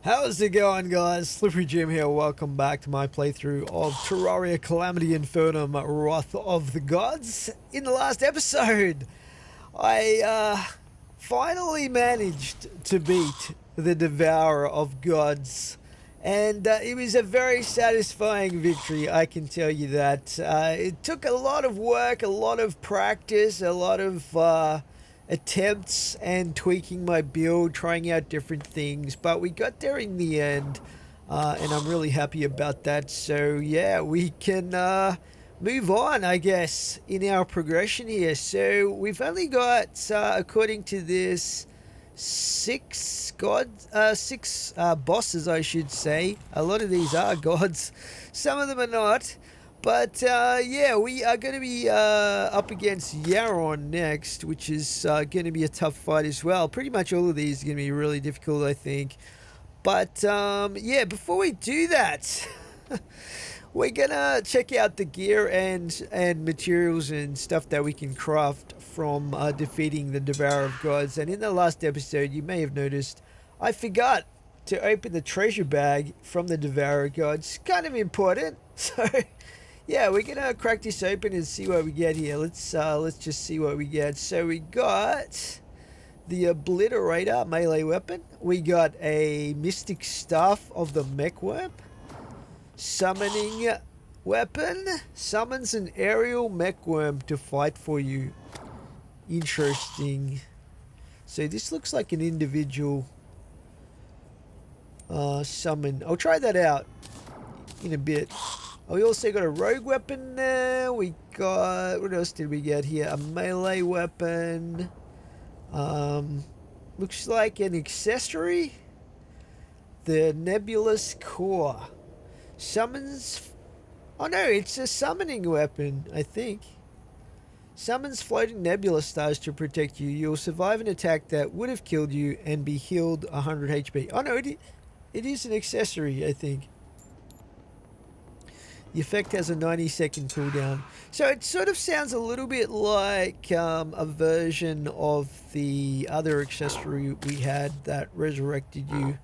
How's it going, guys? Slippery Jim here. Welcome back to my playthrough of Terraria Calamity Infernum Wrath of the Gods. In the last episode, I finally managed to beat the Devourer of Gods. And it was a very satisfying victory, I can tell you that. It took a lot of work, a lot of practice, a lot of attempts and tweaking my build, trying out different things, but we got there in the end, and I'm really happy about that. So yeah, we can move on, I guess, in our progression here. So we've only got, according to this, six bosses, I should say. A lot of these are gods, some of them are not. But yeah, we are going to be up against Yaron next, which is going to be a tough fight as well. Pretty much all of these are going to be really difficult, I think. But yeah, before we do that, we're going to check out the gear and materials and stuff that we can craft from defeating the Devourer of Gods. And in the last episode, you may have noticed, I forgot to open the treasure bag from the Devourer of Gods. Kind of important, so... yeah, we're gonna crack this open and see what we get here. Let's just see what we get. So we got the Obliterator melee weapon. We got a Mystic Staff of the Mech Worm. Summoning weapon. Summons an aerial mech worm to fight for you. Interesting. So this looks like an individual summon. I'll try that out in a bit. Oh, we also got a rogue weapon there. We got... what else did we get here? A melee weapon. Looks like an accessory. The Nebulous Core. Summons... oh no, it's a summoning weapon, I think. Summons floating nebula stars to protect you. You'll survive an attack that would have killed you and be healed 100 HP. Oh no, it is an accessory, I think. The effect has a 90-second cooldown. So it sort of sounds a little bit like a version of the other accessory we had that resurrected you,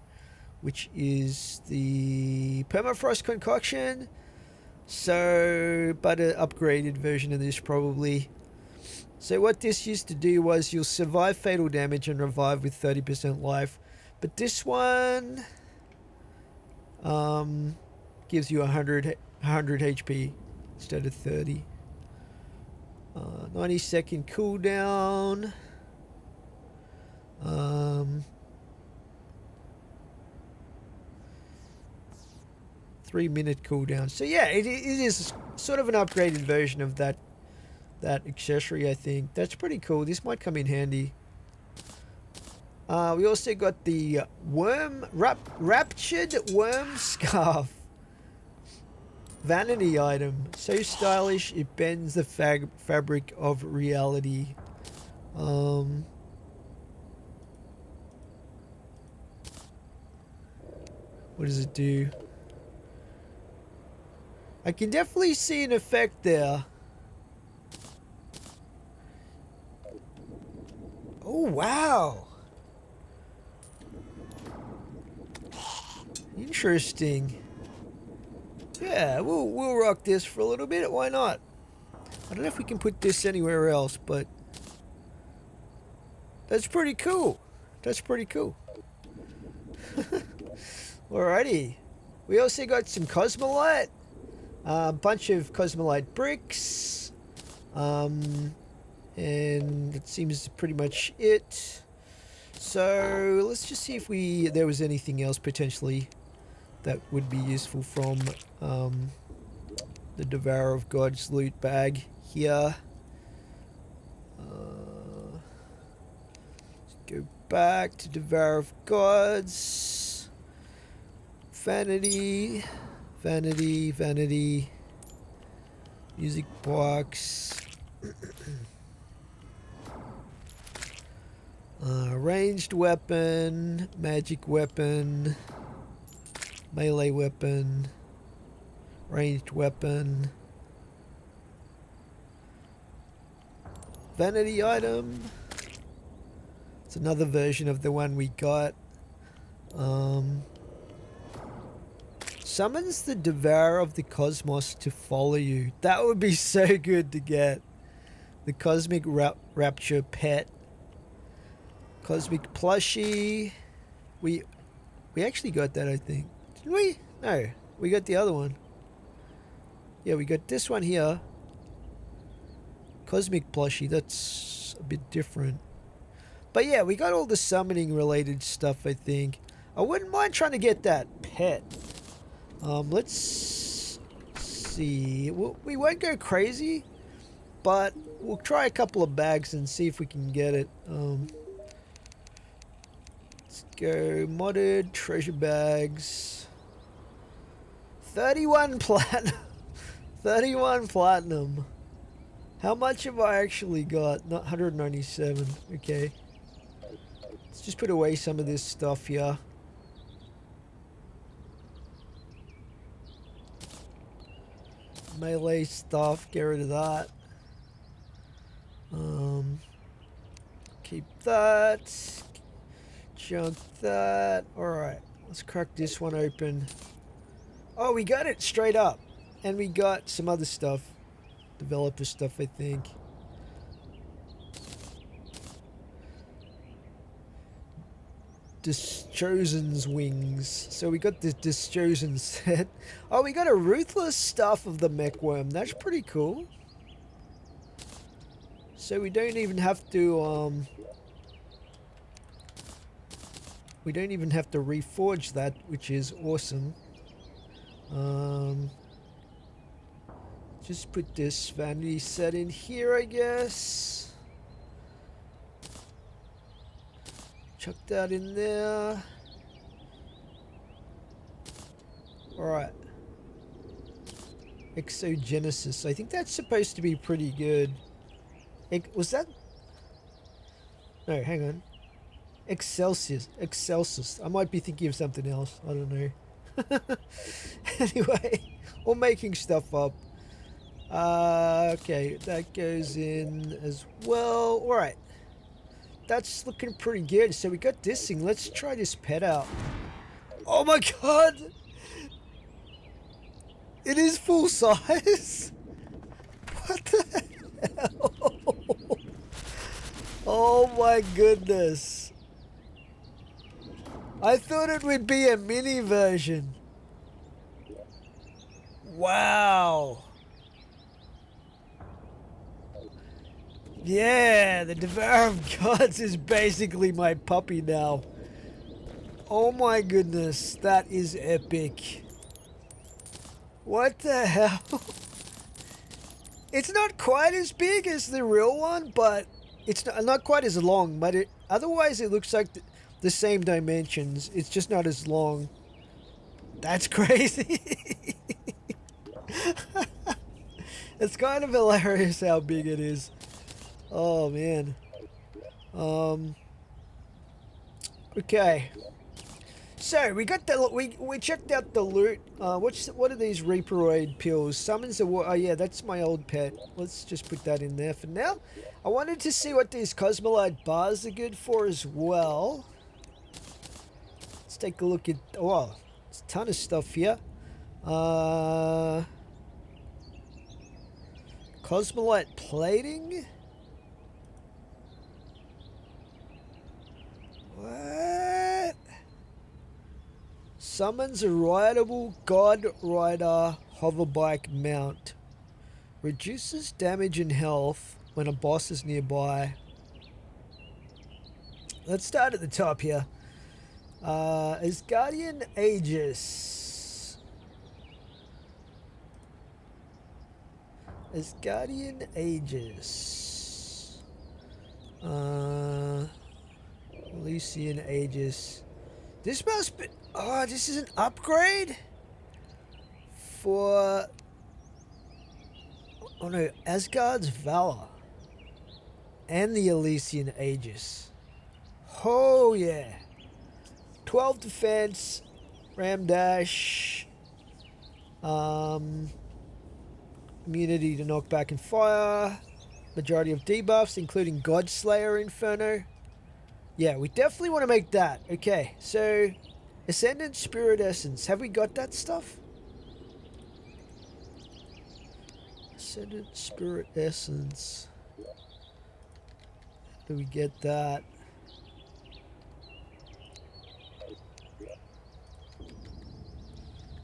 which is the Permafrost Concoction. So, but an upgraded version of this probably. So what this used to do was you'll survive fatal damage and revive with 30% life. But this one gives you 100 HP instead of 30. 90-second cooldown. 3-minute cooldown. So yeah, it is sort of an upgraded version of that accessory, I think. That's pretty cool. This might come in handy. We also got the Raptured Worm Scarf. Vanity item. So stylish, it bends the fabric of reality. What does it do? I can definitely see an effect there. Oh, wow. Interesting. Yeah, we'll rock this for a little bit. Why not? I don't know if we can put this anywhere else, but that's pretty cool. That's pretty cool. Alrighty. We also got some Cosmolite. A bunch of Cosmolite bricks. And that seems pretty much it. So let's just see if there was anything else potentially that would be useful from the Devourer of Gods loot bag here. Let's go back to Devourer of Gods. Vanity. Music box. Ranged weapon. Magic weapon. Melee weapon, ranged weapon, vanity item. It's another version of the one we got. Summons the devourer of the cosmos to follow you. That would be so good to get. The cosmic rapture pet. Cosmic plushie. We actually got that, I think. Didn't we? No, we got the other one. Yeah, we got this one here. Cosmic plushie. That's a bit different. But yeah, we got all the summoning related stuff, I think. I wouldn't mind trying to get that pet. Let's see. We won't go crazy, but we'll try a couple of bags and see if we can get it. Let's go modded treasure bags. 31 platinum. 31 platinum. How much have I actually got? Not 197. Okay. Let's just put away some of this stuff here. Melee stuff, get rid of that. Keep that. Junk that. Alright, let's crack this one open. Oh, we got it straight up. And we got some other stuff. Developer stuff, I think. Dischosen's wings. So we got the Dischosen set. Oh, we got a ruthless staff of the mech worm. That's pretty cool. So we don't even have to reforge that, which is awesome. Just put this vanity set in here, I guess. Chuck that in there. Alright. Exogenesis. I think that's supposed to be pretty good. Was that? No, hang on. Excelsius. Excelsius. I might be thinking of something else. I don't know. Anyway, we're making stuff up. Okay, that goes in as well. Alright. That's looking pretty good. So we got this thing. Let's try this pet out. Oh my god! It is full size? What the hell? Oh my goodness. I thought it would be a mini version. Wow. Yeah, the Devourer of Gods is basically my puppy now. Oh my goodness, that is epic. What the hell? It's not quite as big as the real one, but it's not quite as long. But otherwise it looks like the same dimensions. It's just not as long. That's crazy. It's kind of hilarious how big it is. Oh man. Okay. So we got the we checked out the loot. What are these Reaperoid pills? Summons a oh yeah, that's my old pet. Let's just put that in there for now. I wanted to see what these Cosmolite bars are good for as well. Let's take a look at there's a ton of stuff here. Cosmolite plating? What? Summons a rideable God Rider hoverbike mount. Reduces damage and health when a boss is nearby. Let's start at the top here. Asgardian Aegis. Asgardian Aegis. Elysian Aegis. This must be... Oh, this is an upgrade? For... Oh no, Asgard's Valor. And the Elysian Aegis. Oh yeah. 12 defense. Ram dash. Immunity to knockback and fire. Majority of debuffs, including Godslayer Inferno. Yeah, we definitely want to make that. Okay, so Ascendant Spirit Essence. Have we got that stuff? Ascendant Spirit Essence. Do we get that?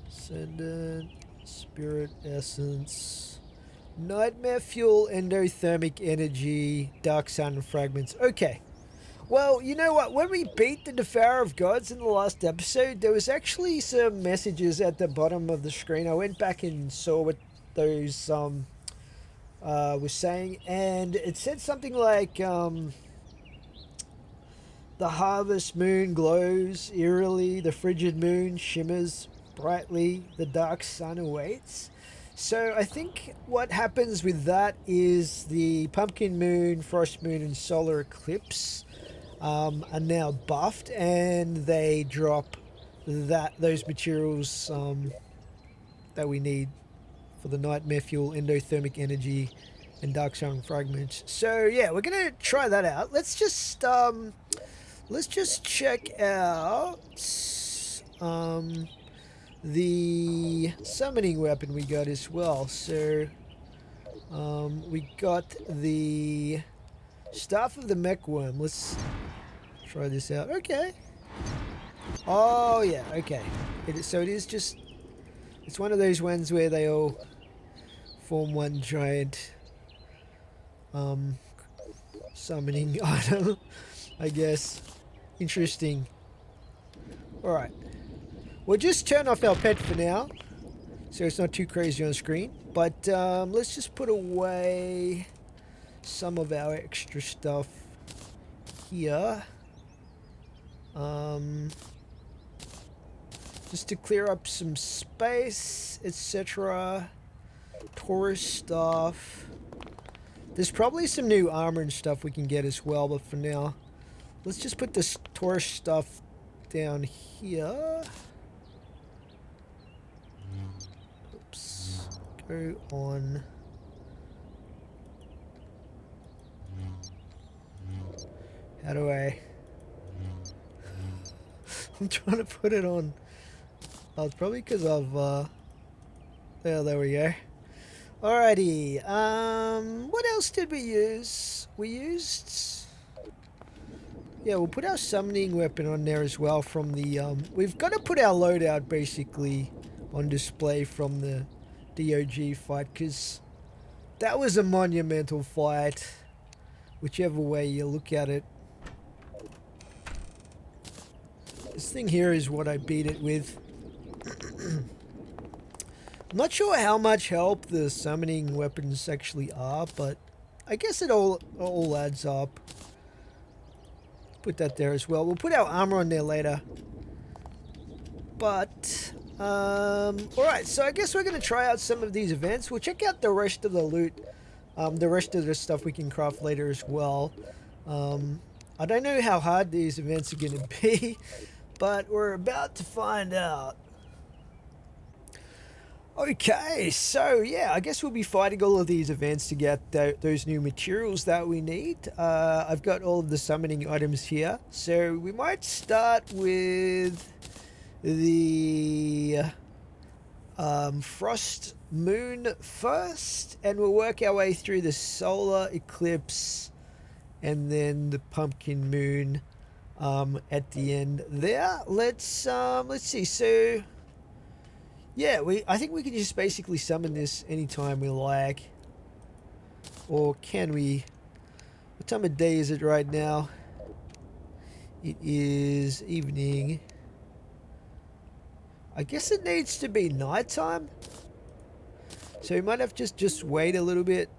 Ascendant Spirit Essence. Nightmare Fuel, Endothermic Energy, Dark Sun Fragments. Okay. Well, you know what? When we beat the Devourer of Gods in the last episode, there was actually some messages at the bottom of the screen. I went back and saw what those was saying, and it said something like the harvest moon glows eerily, the frigid moon shimmers brightly, the dark sun awaits. So I think what happens with that is the pumpkin moon, frost moon, and solar eclipse are now buffed, and they drop those materials that we need for the Nightmare Fuel, Endothermic Energy, and Dark Sun Fragments. So yeah, we're gonna try that out. Let's just check out the summoning weapon we got as well. So we got the Staff of the Mech Worm. Let's try this out. Okay. Oh yeah, okay. So it is just, it's one of those ones where they all form one giant summoning item, I guess. Interesting. Alright. We'll just turn off our pet for now, so it's not too crazy on screen. But let's just put away some of our extra stuff here. Just to clear up some space, etc. Taurus stuff. There's probably some new armor and stuff we can get as well, but for now, let's just put this Taurus stuff down here. Oops. Go on. How do I... I'm trying to put it on. Oh, it's probably because of... there we go. Alrighty. What else did we use? We used... Yeah, we'll put our summoning weapon on there as well from the... we've got to put our loadout basically on display from the DoG fight, because that was a monumental fight, whichever way you look at it. This thing here is what I beat it with. I'm not sure how much help the summoning weapons actually are, but I guess it all adds up. Put that there as well. We'll put our armor on there later. But, alright, so I guess we're going to try out some of these events. We'll check out the rest of the loot, the rest of the stuff we can craft later as well. I don't know how hard these events are going to be, but we're about to find out. Okay, so yeah, I guess we'll be fighting all of these events to get those new materials that we need. I've got all of the summoning items here, so we might start with the Frost Moon first, and we'll work our way through the Solar Eclipse and then the Pumpkin Moon at the end there. Let's see. So yeah, I think we can just basically summon this anytime we like. Or can we? What time of day is it right now? It is evening. I guess it needs to be nighttime. So we might have to just wait a little bit.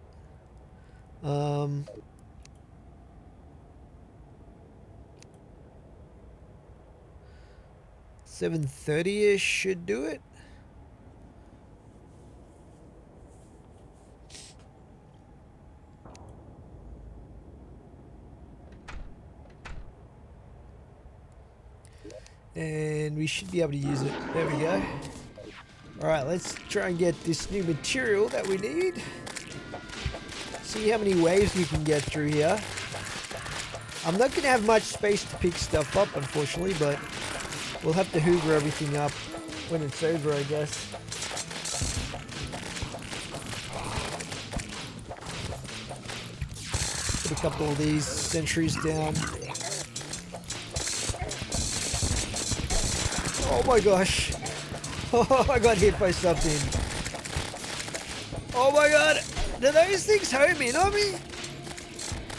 7:30-ish should do it. And we should be able to use it. There we go. Alright, let's try and get this new material that we need. See how many waves we can get through here. I'm not going to have much space to pick stuff up, unfortunately, but we'll have to hoover everything up when it's over, I guess. a couple of these sentries down. Oh my gosh. Oh, I got hit by something. Oh my god. Do those things home in on me?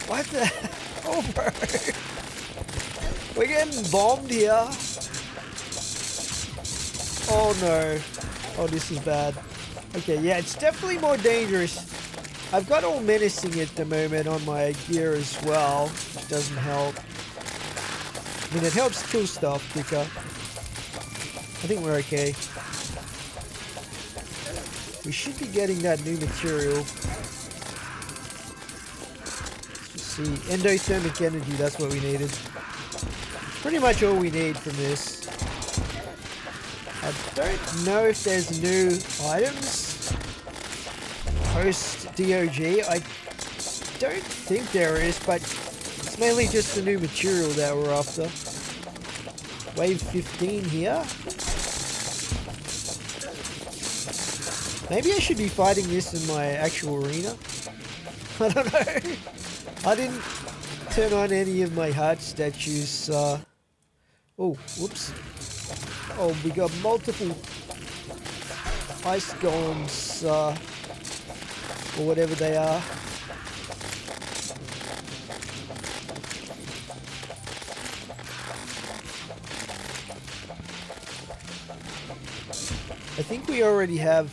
What the? Oh, bro. We're getting bombed here. Oh no. Oh, this is bad. Okay, yeah, it's definitely more dangerous. I've got all menacing at the moment on my gear as well, which doesn't help. I mean, it helps kill stuff quicker. I think we're okay. We should be getting that new material. Let's see. Endothermic energy, that's what we needed. It's pretty much all we need from this. I don't know if there's new items post DoG. I don't think there is, but it's mainly just the new material that we're after. Wave 15 here. Maybe I should be fighting this in my actual arena. I don't know. I didn't turn on any of my heart statues. Oh, whoops. Oh, we got multiple ice golems, or whatever they are. I think we already have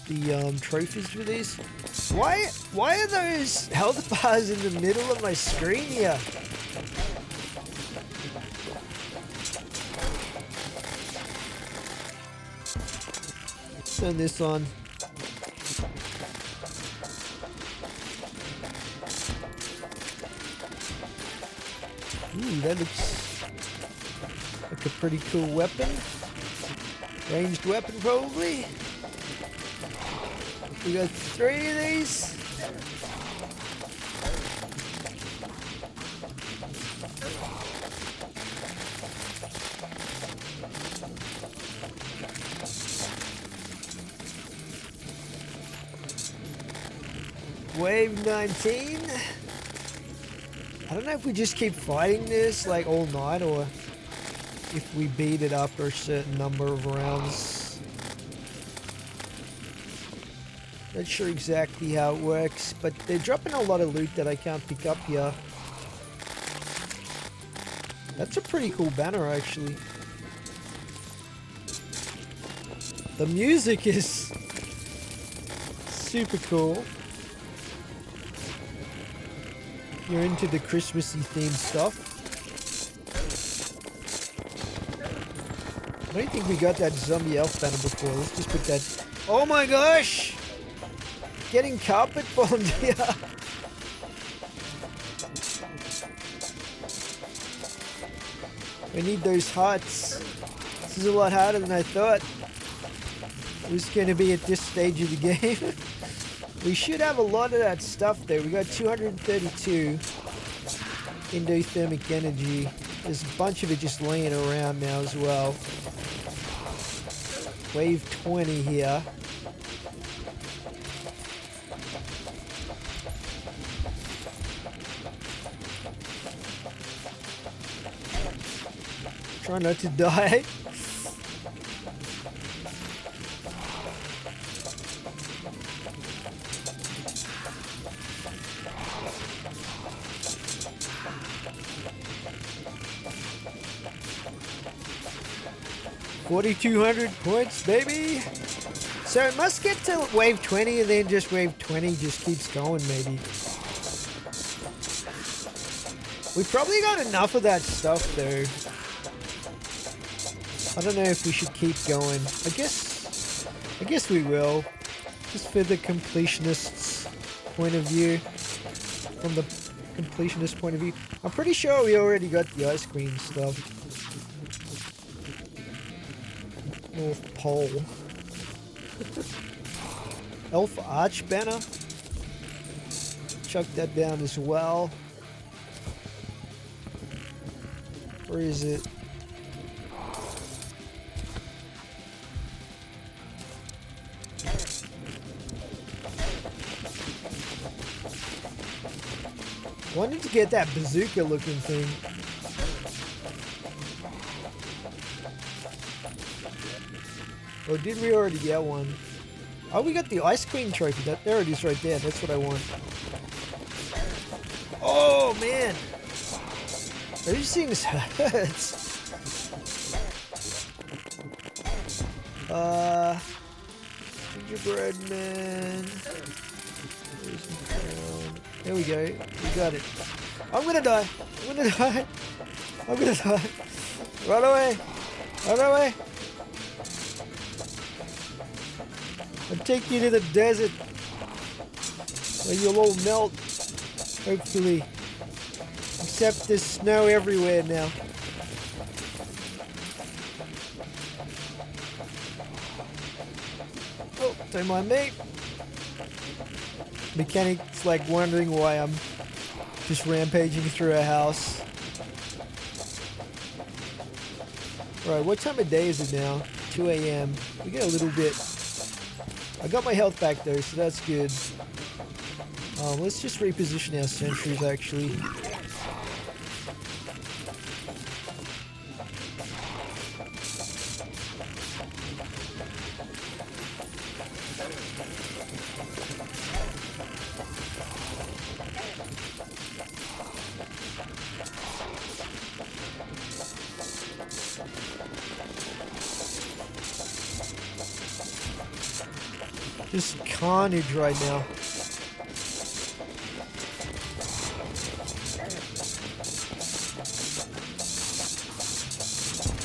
the trophies for these. Why are those health bars in the middle of my screen here? Turn this on. Ooh, that looks like a pretty cool weapon. Ranged weapon, probably. We got 3 of these. Wave 19. I don't know if we just keep fighting this like all night or if we beat it after a certain number of rounds. Not sure exactly how it works, but they're dropping a lot of loot that I can't pick up here. That's a pretty cool banner, actually. The music is super cool. You're into the Christmassy themed stuff. I don't think we got that zombie elf banner before. Let's just put that. Oh my gosh! Getting carpet bombed here. We need those hearts. This is a lot harder than I thought it was going to be at this stage of the game. We should have a lot of that stuff though. We got 232 endothermic energy. There's a bunch of it just laying around now as well. Wave 20 here. Try not to die. $4,200 points, baby. So it must get to wave 20 and then just wave 20 just keeps going, maybe. We probably got enough of that stuff though. I don't know if we should keep going. I guess we will. Just for the completionist's point of view. From the completionist point of view. I'm pretty sure we already got the ice cream stuff. North Pole. Elf Arch banner. Chuck that down as well. Where is it? Wanted to get that bazooka looking thing. Or did we already get one? Oh, we got the Ice Queen trophy. There it is right there. That's what I want. Oh, man. Those things hurt. Gingerbread man. There we go. We got it. I'm gonna die. I'm gonna die. I'm gonna die. Run away. Run away. I'll take you to the desert where you'll all melt. Hopefully. Except there's snow everywhere now. Oh, don't mind me. Mechanic's like wondering why I'm just rampaging through a house. Right, what time of day is it now? 2 a.m. We get a little bit. I got my health back though, so that's good. Let's just reposition our sentries actually. Just carnage right now.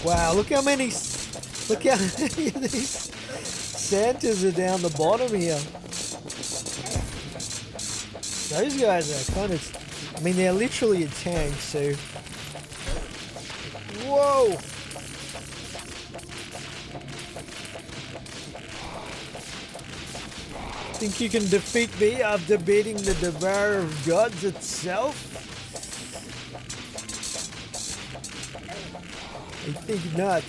Wow, look how many of these Santas are down the bottom here. Those guys are kind of, I mean, they're literally a tank, so. Whoa! Think you can defeat me after beating the Devourer of Gods itself? I think not.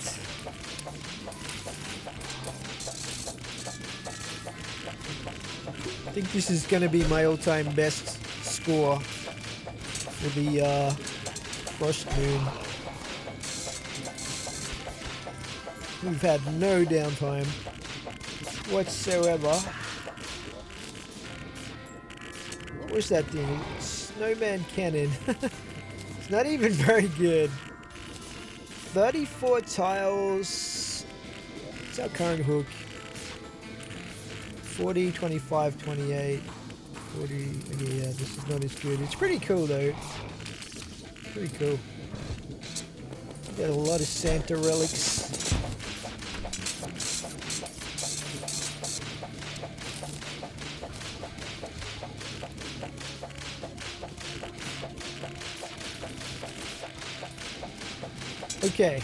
I think this is going to be my all-time best score for the Frost Moon. We've had no downtime whatsoever. What was that thing? Snowman cannon. It's not even very good. 34 tiles. What's our current hook? 40, 25, 28, 40. Okay, yeah, this is not as good. It's pretty cool though. Pretty cool. Got a lot of Santa relics. Okay,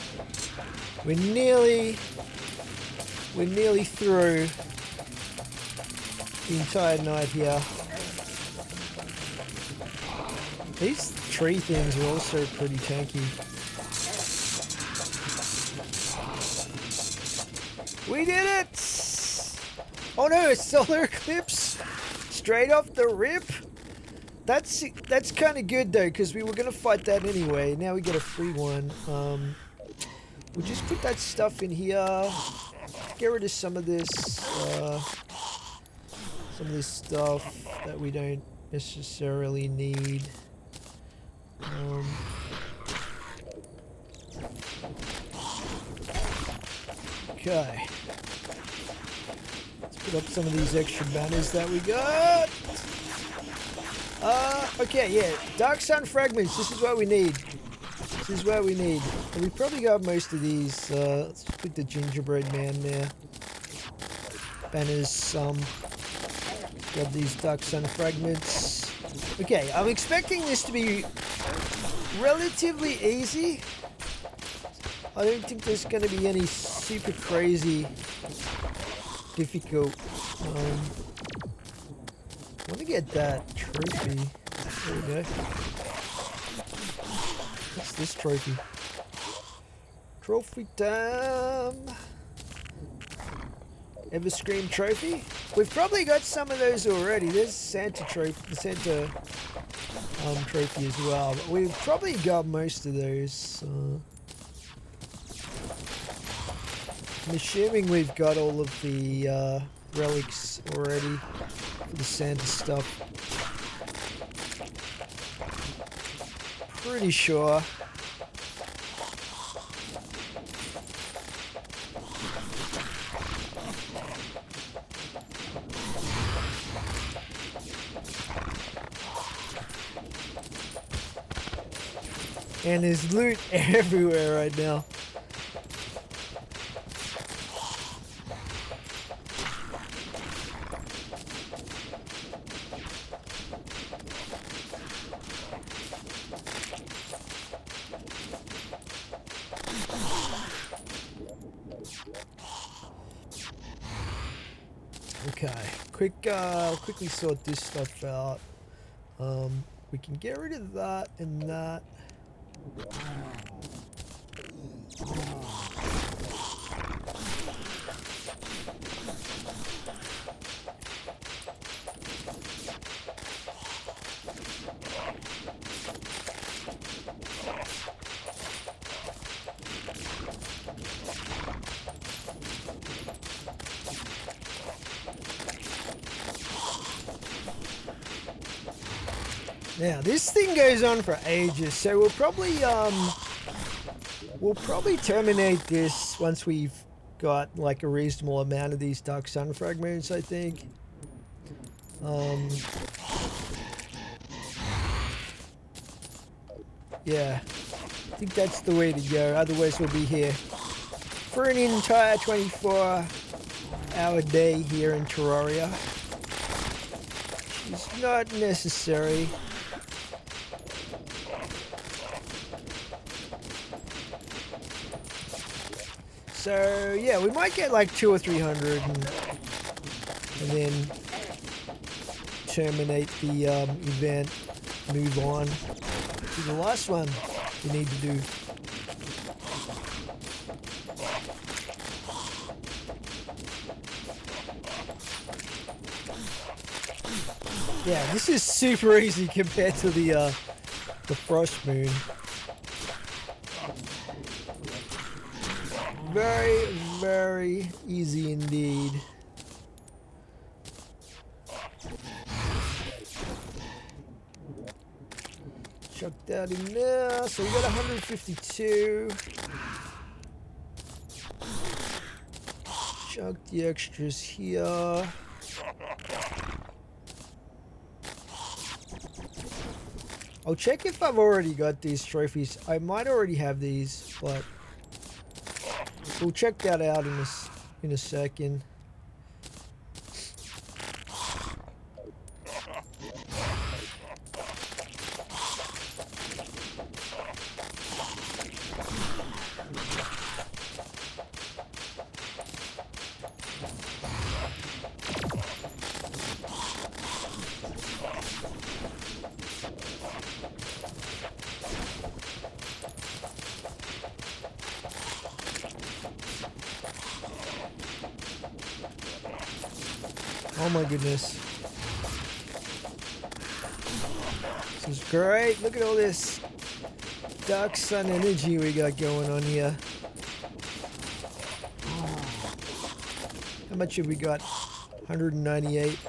we're nearly through the entire night here. These tree things are also pretty tanky. We did it! Oh no, a solar eclipse straight off the rip. That's kind of good though, because we were gonna fight that anyway. Now we get a free one. We'll just put that stuff in here. Get rid of some of this stuff that we don't necessarily need. Okay. Let's put up some of these extra banners that we got. Okay, yeah, Dark Sun Fragments, this is what we need. This is what we need. And we probably got most of these, let's just put the Gingerbread Man there. Banners, got these Dark Sun Fragments. Okay, I'm expecting this to be relatively easy. I don't think there's going to be any super crazy difficult. I want to get that trophy. There we go. What's this trophy? Trophy time! Everscream trophy. We've probably got some of those already. There's Santa trophy, the Santa trophy as well. But we've probably got most of those. I'm assuming we've got all of the relics already for the Santa stuff. Pretty sure. And there's loot everywhere right now. Okay, I'll quickly sort this stuff out. We can get rid of that and that. Now this thing goes on for ages, so we'll probably terminate this once we've got like a reasonable amount of these dark sun fragments, I think. Yeah, I think that's the way to go. Otherwise we'll be here for an entire 24-hour day here in Terraria. Which is not necessary. So yeah, we might get like 200 or 300 and then terminate the event, move on to the last one we need to do. Yeah, this is super easy compared to the Frost Moon. Very, very easy indeed. Chuck that in there. So we got 152. Chuck the extras here. I'll check if I've already got these trophies. I might already have these, but we'll check that out in a second. Oh my goodness. This is great. Look at all this dark sun energy we got going on here. How much have we got? 198.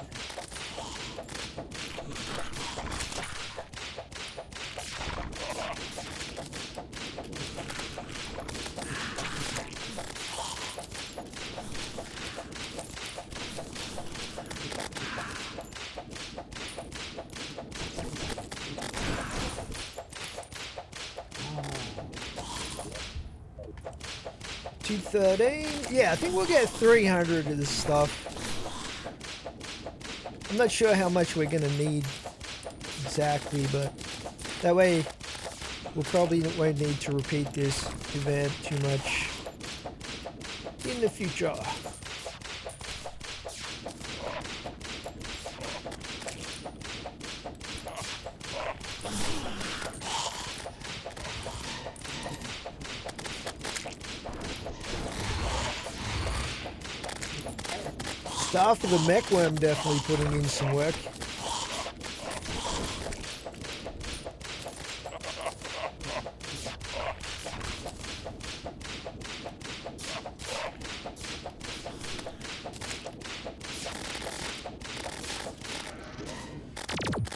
$213. Yeah, I think we'll get 300 of this stuff. I'm not sure how much we're gonna need exactly, but that way we'll probably won't need to repeat this event too much in the future. Staff of the mech worm definitely putting in some work.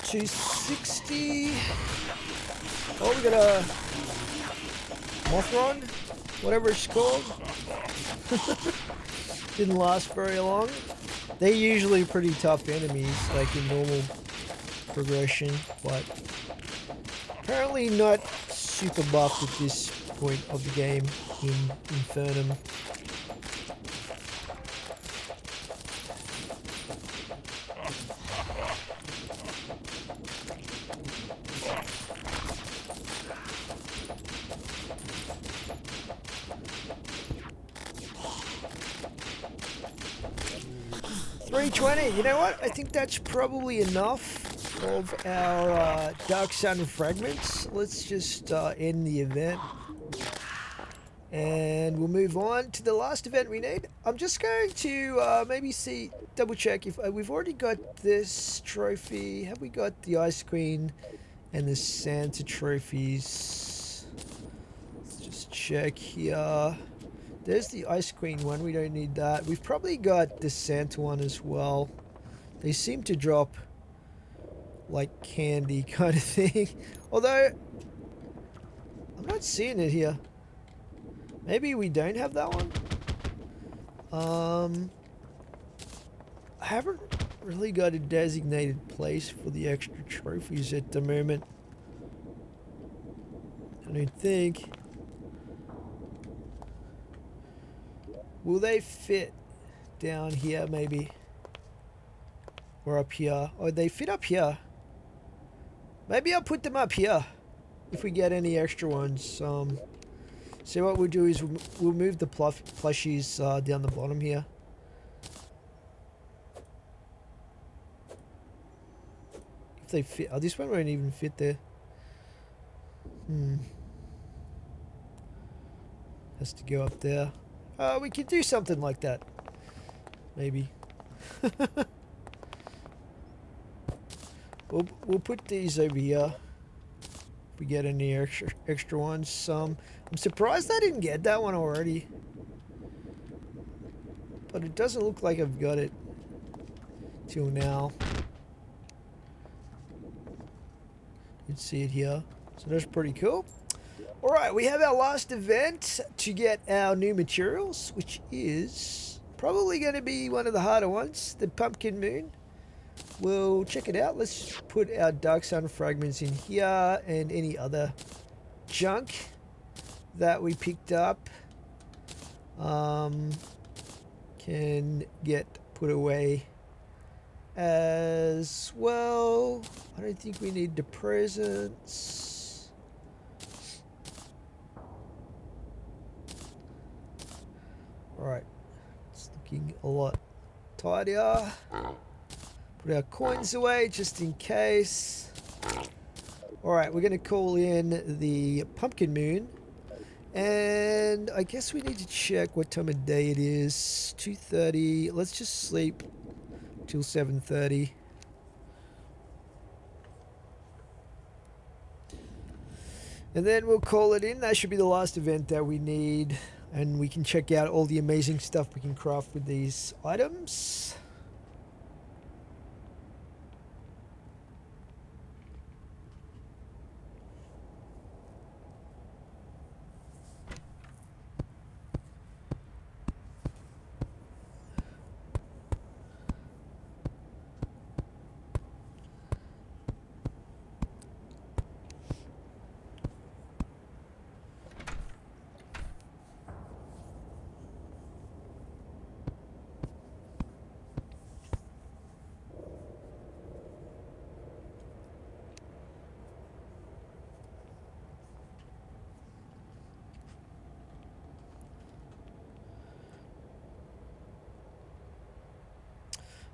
$260. Oh, we got a Mothron, whatever it's called. Didn't last very long. They're usually pretty tough enemies, like in normal progression, but apparently not super buffed at this point of the game in Infernum. $320. You know what? I think that's probably enough of our Dark Sun fragments. Let's just end the event. And we'll move on to the last event we need. I'm just going to maybe double check if we've already got this trophy. Have we got the Ice Queen and the Santa trophies? Let's just check here. There's the Ice Queen one. We don't need that. We've probably got the Santa one as well. They seem to drop like candy kind of thing. Although, I'm not seeing it here. Maybe we don't have that one? I haven't really got a designated place for the extra trophies at the moment. I don't think. Will they fit down here maybe? Or up here? Oh, they fit up here. Maybe I'll put them up here if we get any extra ones. So what we'll do is we'll move the plushies down the bottom here. If they fit. Oh, this one won't even fit there. Has to go up there. We could do something like that. Maybe. We'll put these over here. If we get any extra ones. I'm surprised I didn't get that one already. But it doesn't look like I've got it till now. You can see it here. So that's pretty cool. Alright, we have our last event to get our new materials, which is probably going to be one of the harder ones, the Pumpkin Moon. We'll check it out. Let's put our Dark Sun fragments in here and any other junk that we picked up can get put away as well. I don't think we need the presents. Alright, it's looking a lot tidier. Put our coins away just in case. Alright, we're going to call in the Pumpkin Moon. And I guess we need to check what time of day it is. 2:30. Let's just sleep till 7:30. And then we'll call it in. That should be the last event that we need. And we can check out all the amazing stuff we can craft with these items.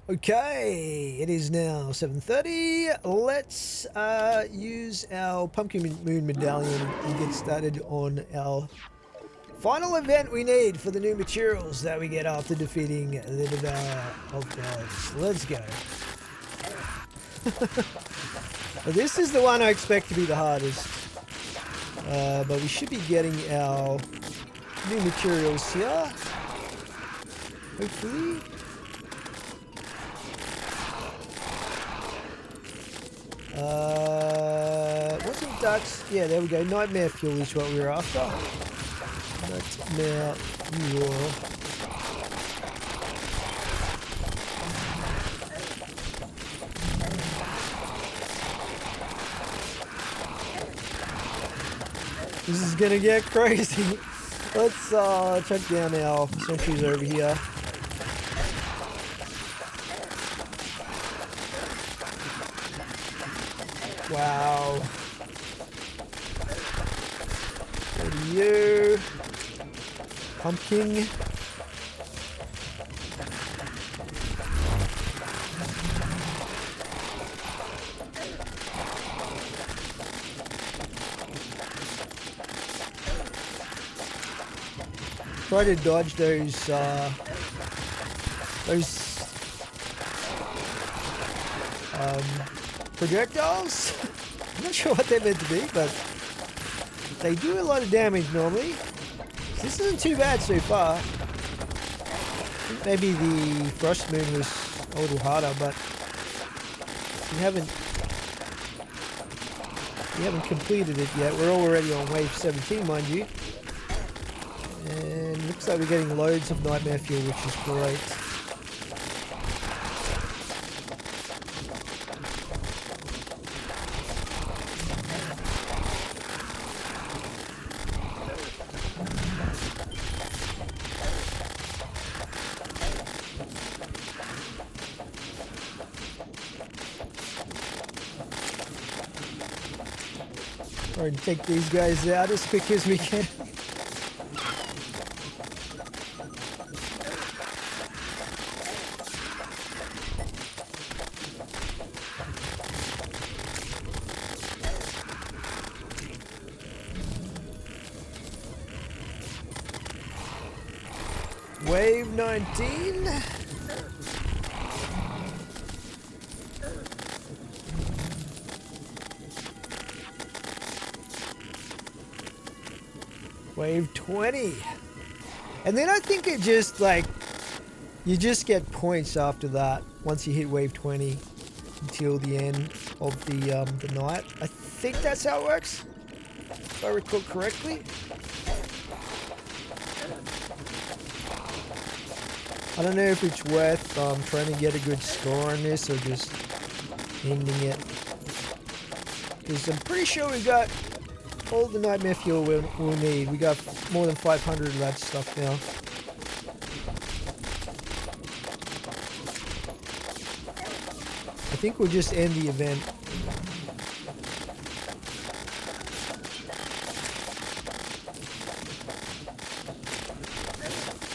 Okay, it is now 7:30. Let's use our Pumpkin Moon medallion and get started on our Final event we need for the new materials that we get after defeating the Devourer of Gods. Let's go. This is the one I expect to be the hardest. But we should be getting our new materials here. Hopefully. Wasn't ducks? Yeah, there we go. Nightmare fuel is what we were after. Nightmare fuel. This is gonna get crazy. Let's check down our sentries over here. Wow. What are you? Pumpkin. Try to dodge those projectiles. I'm not sure what they're meant to be, but they do a lot of damage normally. This isn't too bad so far. I think maybe the Frost Moon was a little harder, but we haven't completed it yet. We're already on wave 17, mind you. And looks like we're getting loads of Nightmare Fuel, which is great. Trying to take these guys out as quick as we can. Wave 19. Wave 20. And then I think it just like, you just get points after that once you hit wave 20 until the end of the night. I think that's how it works, if I recall correctly. I don't know if it's worth trying to get a good score on this or just ending it. Because I'm pretty sure we got all the Nightmare Fuel we'll need. We got more than 500 of that stuff now. I think we'll just end the event.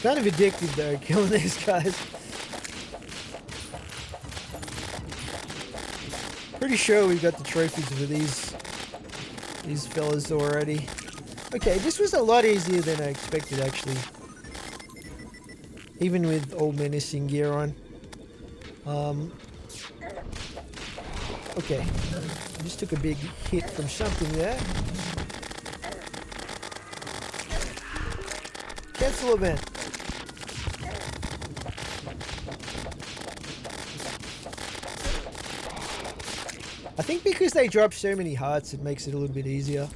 Kind of addictive though, killing these guys. Pretty sure we got the trophies for these fellas already. Okay, this was a lot easier than I expected actually. Even with all menacing gear on. Okay, I just took a big hit from something there. Cancel event. I think because they drop so many hearts, it makes it a little bit easier.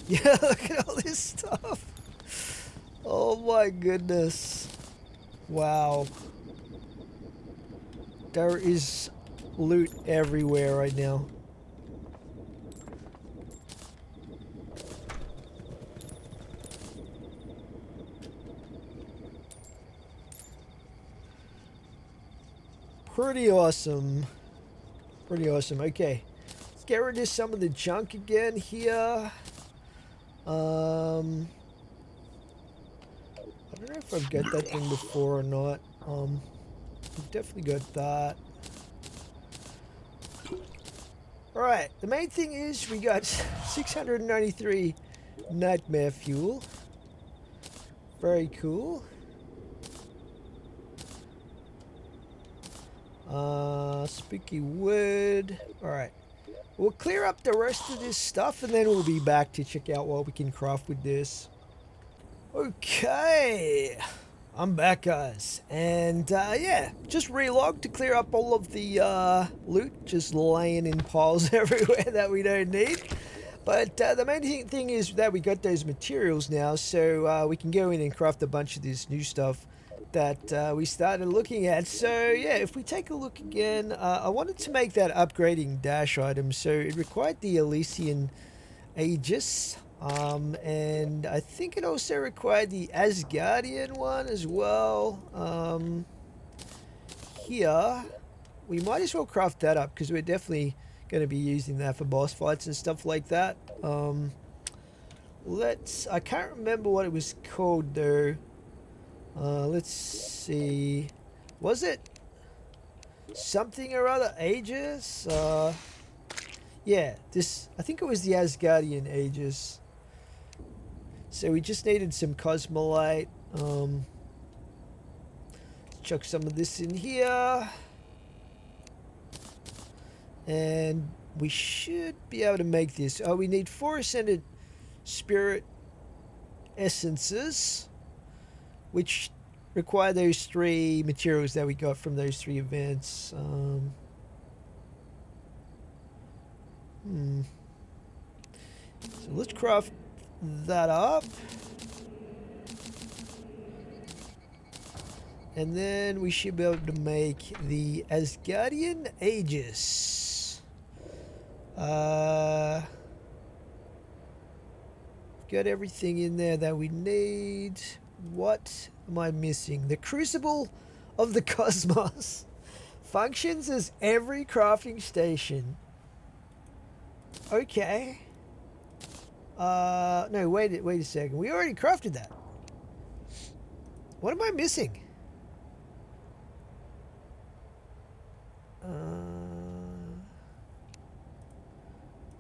Yeah, look at all this stuff. Oh my goodness. Wow. There is loot everywhere right now. Pretty awesome. Pretty awesome. Okay. Let's get rid of some of the junk again here. I don't know if I've got that thing before or not. We've definitely got that. Alright, the main thing is we got 693 Nightmare Fuel. Very cool. Spooky wood. Alright. We'll clear up the rest of this stuff and then we'll be back to check out what we can craft with this. Okay. I'm back, guys. And yeah, just relogged to clear up all of the loot just laying in piles everywhere that we don't need. But the main thing is that we got those materials now, so we can go in and craft a bunch of this new stuff that we started looking at. So yeah, if we take a look again, I wanted to make that upgrading dash item, so it required the Elysian Aegis, and I think it also required the Asgardian one as well. Here, we might as well craft that up because we're definitely going to be using that for boss fights and stuff like that. I can't remember what it was called though. Let's see. Was it something or other Aegis? Yeah, I think it was the Asgardian Aegis. So we just needed some Cosmolite. Chuck some of this in here. And we should be able to make this. Oh, we need 4 Ascended Spirit Essences, which require those 3 materials that we got from those 3 events. So let's craft that up. And then we should be able to make the Asgardian Aegis. Got everything in there that we need. What am I missing? The Crucible of the Cosmos functions as every crafting station. Okay. No, wait a second. We already crafted that. What am I missing?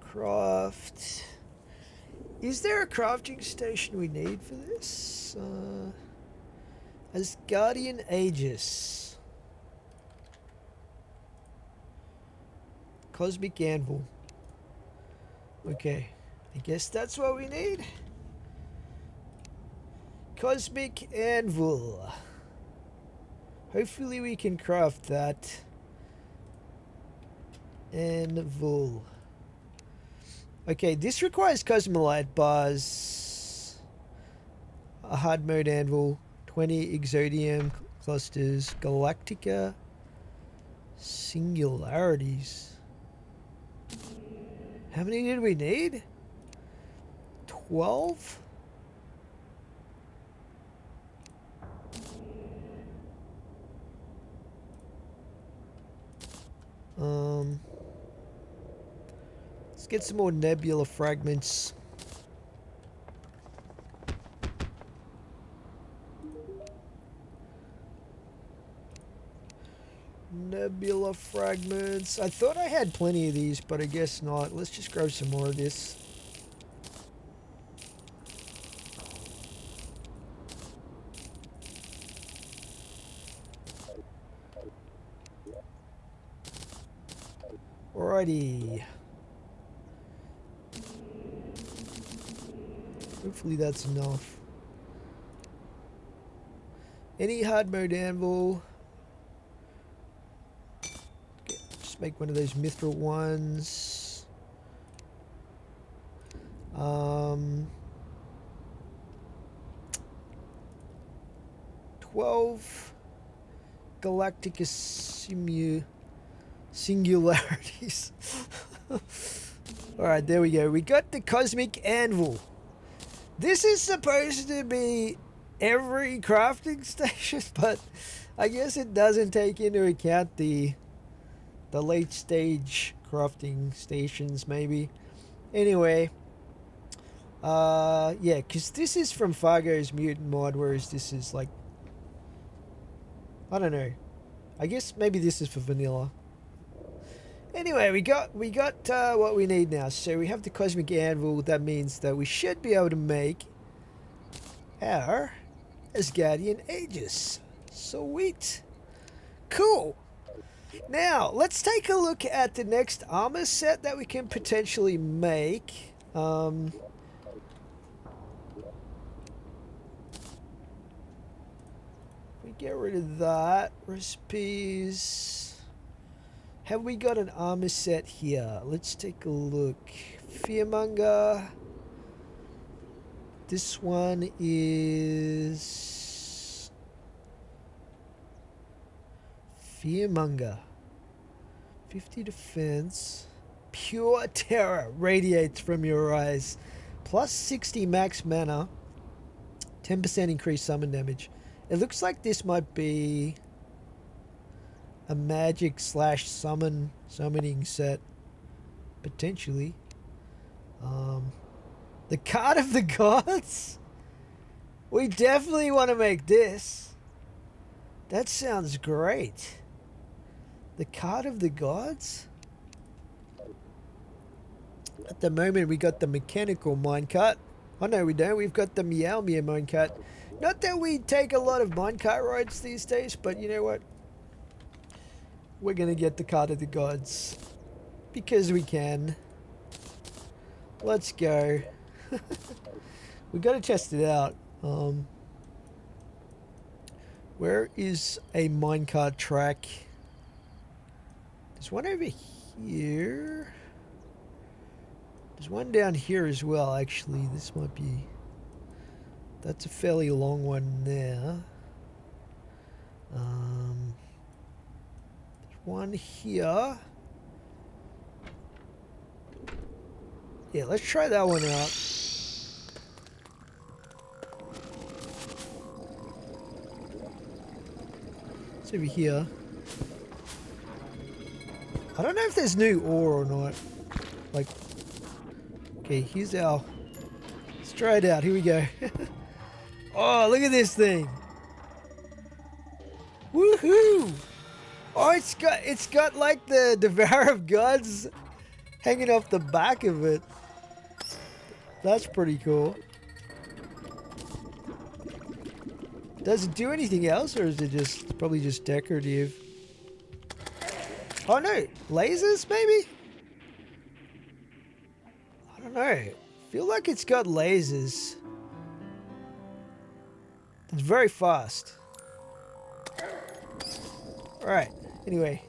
Craft. Is there a crafting station we need for this? Asgardian Aegis. Cosmic Anvil. Okay. I guess that's what we need. Cosmic Anvil. Hopefully we can craft that. Anvil. Okay, this requires Cosmolite bars, a hard mode anvil, 20 Exodium clusters, Galactica singularities. How many did we need? 12? Let's get some more nebula fragments. Nebula fragments. I thought I had plenty of these, but I guess not. Let's just grab some more of this. Alrighty. Hopefully that's enough. Any hard mode anvil. Okay, just make one of those mithril ones. 12 Galactica singularities. Alright, there we go. We got the Cosmic Anvil. This is supposed to be every crafting station, but I guess it doesn't take into account the late stage crafting stations, maybe. Anyway, yeah, because this is from Fargo's Mutant mod, whereas this is like, I don't know. I guess maybe this is for vanilla. Anyway, we got what we need now. So we have the Cosmic Anvil. That means that we should be able to make our Asgardian Aegis. Sweet. Cool. Now, let's take a look at the next armor set that we can potentially make. We get rid of that. Recipes. Have we got an armor set here? Let's take a look. Fearmonger. This one is Fearmonger. 50 defense. Pure terror radiates from your eyes. Plus 60 max mana. 10% increased summon damage. It looks like this might be a magic / summoning set. Potentially. The Card of the Gods? We definitely want to make this. That sounds great. The Card of the Gods? At the moment we got the mechanical minecart. Oh no, we don't. We've got the Meow minecart. Not that we take a lot of minecart rides these days, but you know what? We're going to get the Card of the Gods. Because we can. Let's go. We got to test it out. Where is a minecart track? There's one over here. There's one down here as well, actually. This might be... That's a fairly long one there. There's one here. Yeah, let's try that one out. It's over here. I don't know if there's new ore or not. Like, okay, here's our... Let's try it out. Here we go. Oh, look at this thing. Woohoo! Oh, it's got like the Devourer of Gods hanging off the back of it. That's pretty cool. Does it do anything else, or is it just probably just decorative? Oh no, lasers maybe? I don't know. I feel like it's got lasers. It's very fast. Alright, anyway.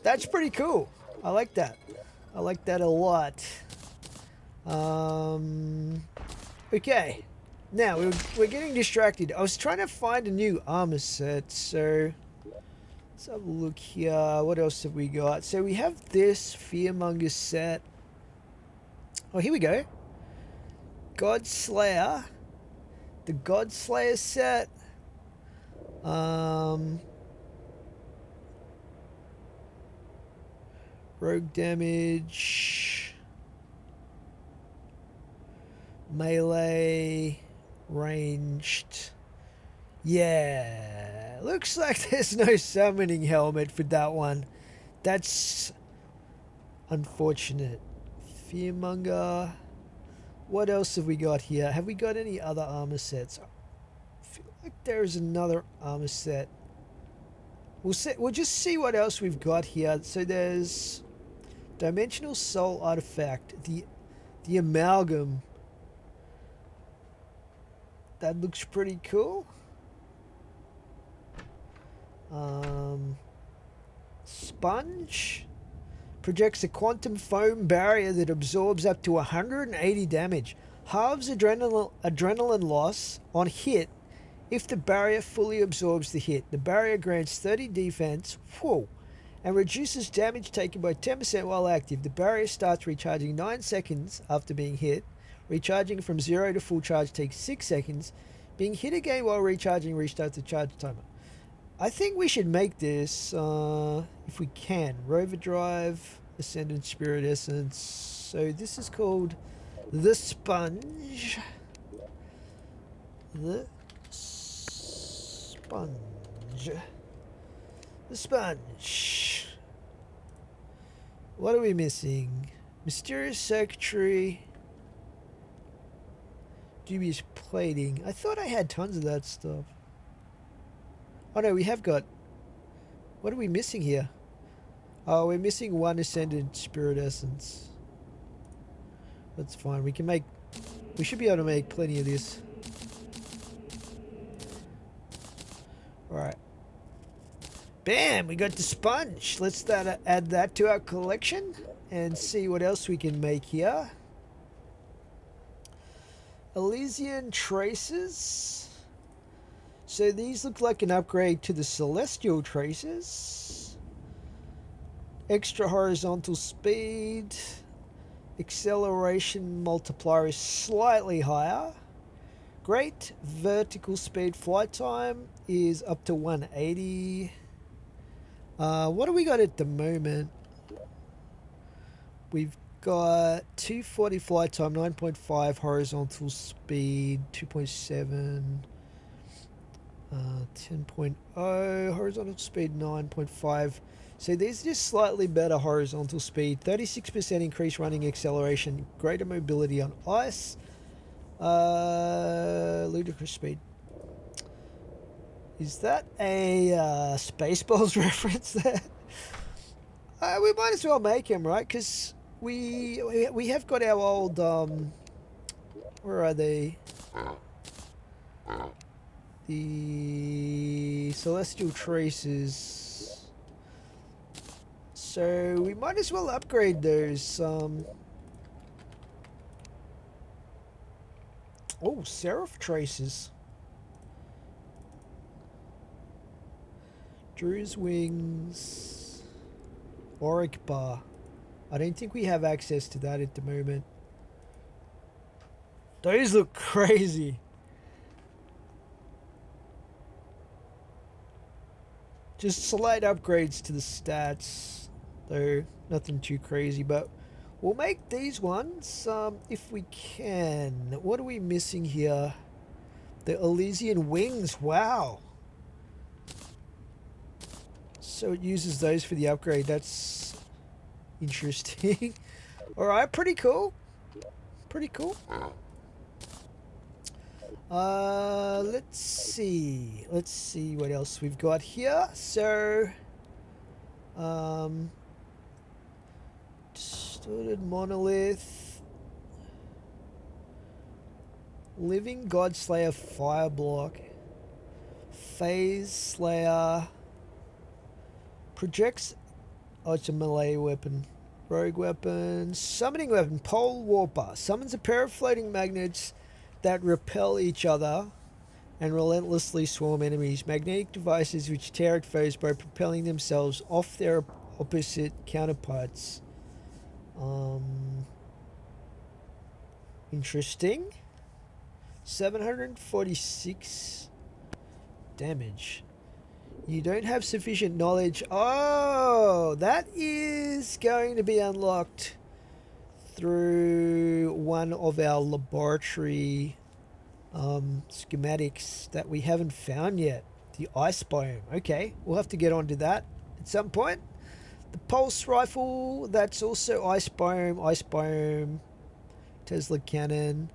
That's pretty cool. I like that. I like that a lot. Okay. Now, we're getting distracted. I was trying to find a new armor set, so... Let's have a look here. What else have we got? So we have this Fearmonger set. Oh, here we go. Godslayer. The Godslayer set. Rogue damage. Melee. Ranged. Yeah. Looks like there's no summoning helmet for that one. That's unfortunate. Fearmonger. What else have we got here? Have we got any other armor sets? I feel like there's another armor set. We'll just see what else we've got here. So there's Dimensional Soul Artifact. The Amalgam. That looks pretty cool. Sponge projects a quantum foam barrier that absorbs up to 180 damage. Halves adrenaline loss on hit if the barrier fully absorbs the hit. The barrier grants 30 defense, and reduces damage taken by 10% while active. The barrier starts recharging 9 seconds after being hit. Recharging from 0 to full charge takes 6 seconds. Being hit again while recharging restarts the charge timer. I think we should make this, if we can. Rover Drive, Ascendant Spirit Essence. So this is called the Sponge. The Sponge. The Sponge. What are we missing? Mysterious Secretary. Dubious plating. I thought I had tons of that stuff. Oh no, we have got... What are we missing here? Oh, we're missing one Ascendant Spirit Essence. That's fine. We can make... We should be able to make plenty of this. Alright. Bam! We got the sponge. Let's add that to our collection and see what else we can make here. Elysian Traces. So these look like an upgrade to the Celestial Traces. Extra horizontal speed. Acceleration multiplier is slightly higher. Great vertical speed. Flight time is up to 180. What do we got at the moment? We've got 240 flight time, 9.5 horizontal speed, 2.7, 10.0 horizontal speed, 9.5. So these are just slightly better horizontal speed, 36% increased running acceleration, greater mobility on ice, ludicrous speed. Is that a Spaceballs reference there? We might as well make him, right? Because we have got our old where are they? The Celestial Traces. So we might as well upgrade those. Oh, Seraph Traces. Drew's Wings. Auric Bar. I don't think we have access to that at the moment. Those look crazy. Just slight upgrades to the stats, though nothing too crazy, but we'll make these ones if we can. What are we missing here? The Elysian Wings. Wow. So it uses those for the upgrade. That's interesting. Alright, pretty cool. Pretty cool. Let's see. Let's see what else we've got here. So, distorted monolith, living Godslayer Fireblock, Phase Slayer, projects. Oh, it's a melee weapon. Rogue weapon, summoning weapon, Pole Warper, summons a pair of floating magnets that repel each other and relentlessly swarm enemies. Magnetic devices which tear at foes by propelling themselves off their opposite counterparts. Interesting. 746 damage. You don't have sufficient knowledge. Oh, that is going to be unlocked through one of our laboratory schematics that we haven't found yet. The ice biome. Okay, we'll have to get onto that at some point. The pulse rifle, that's also ice biome, Tesla cannon.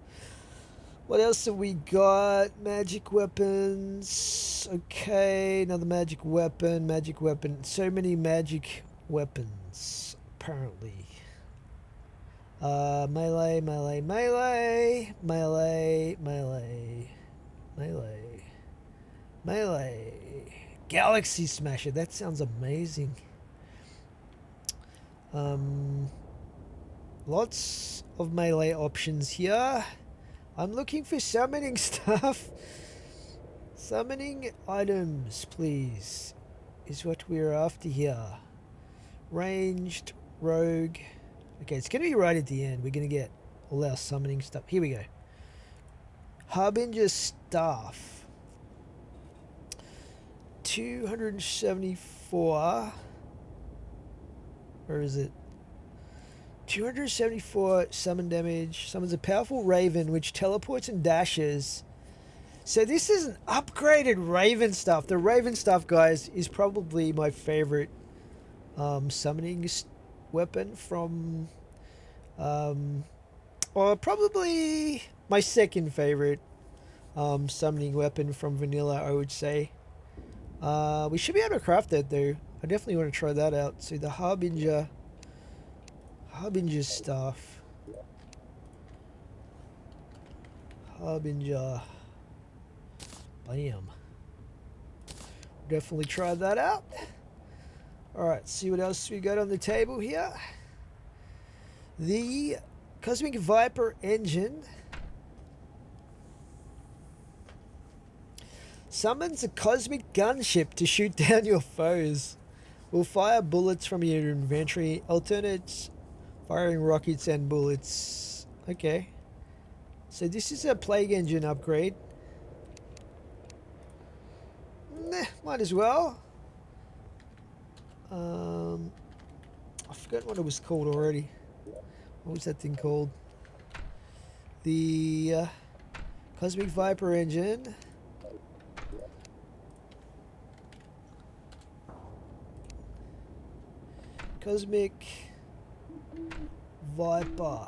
What else have we got? Magic weapons. Okay, another magic weapon. So many magic weapons, apparently. Melee. Galaxy Smasher. That sounds amazing. Lots of melee options here. I'm looking for summoning stuff. Summoning items, please, is what we're after here. Ranged, rogue. Okay, it's going to be right at the end. We're going to get all our summoning stuff. Here we go. Harbinger Staff. 274. Where is it? 274 summon damage. Summons a powerful raven which teleports and dashes. So this is an upgraded raven stuff. The raven stuff, guys, is probably my favorite summoning weapon from... or probably my second favorite. summoning weapon from vanilla, I would say. We should be able to craft that though. I definitely want to try that out. So the Harbinger staff. Harbinger. Bam. Definitely try that out. Alright, see what else we got on the table here. The Cosmic Viper engine summons a cosmic gunship to shoot down your foes. Will fire bullets from your inventory. Alternates firing rockets and bullets. Okay. So this is a plague engine upgrade. Nah, might as well. I forgot what it was called already. What was that thing called? The Cosmic Viper engine. Cosmic Viper.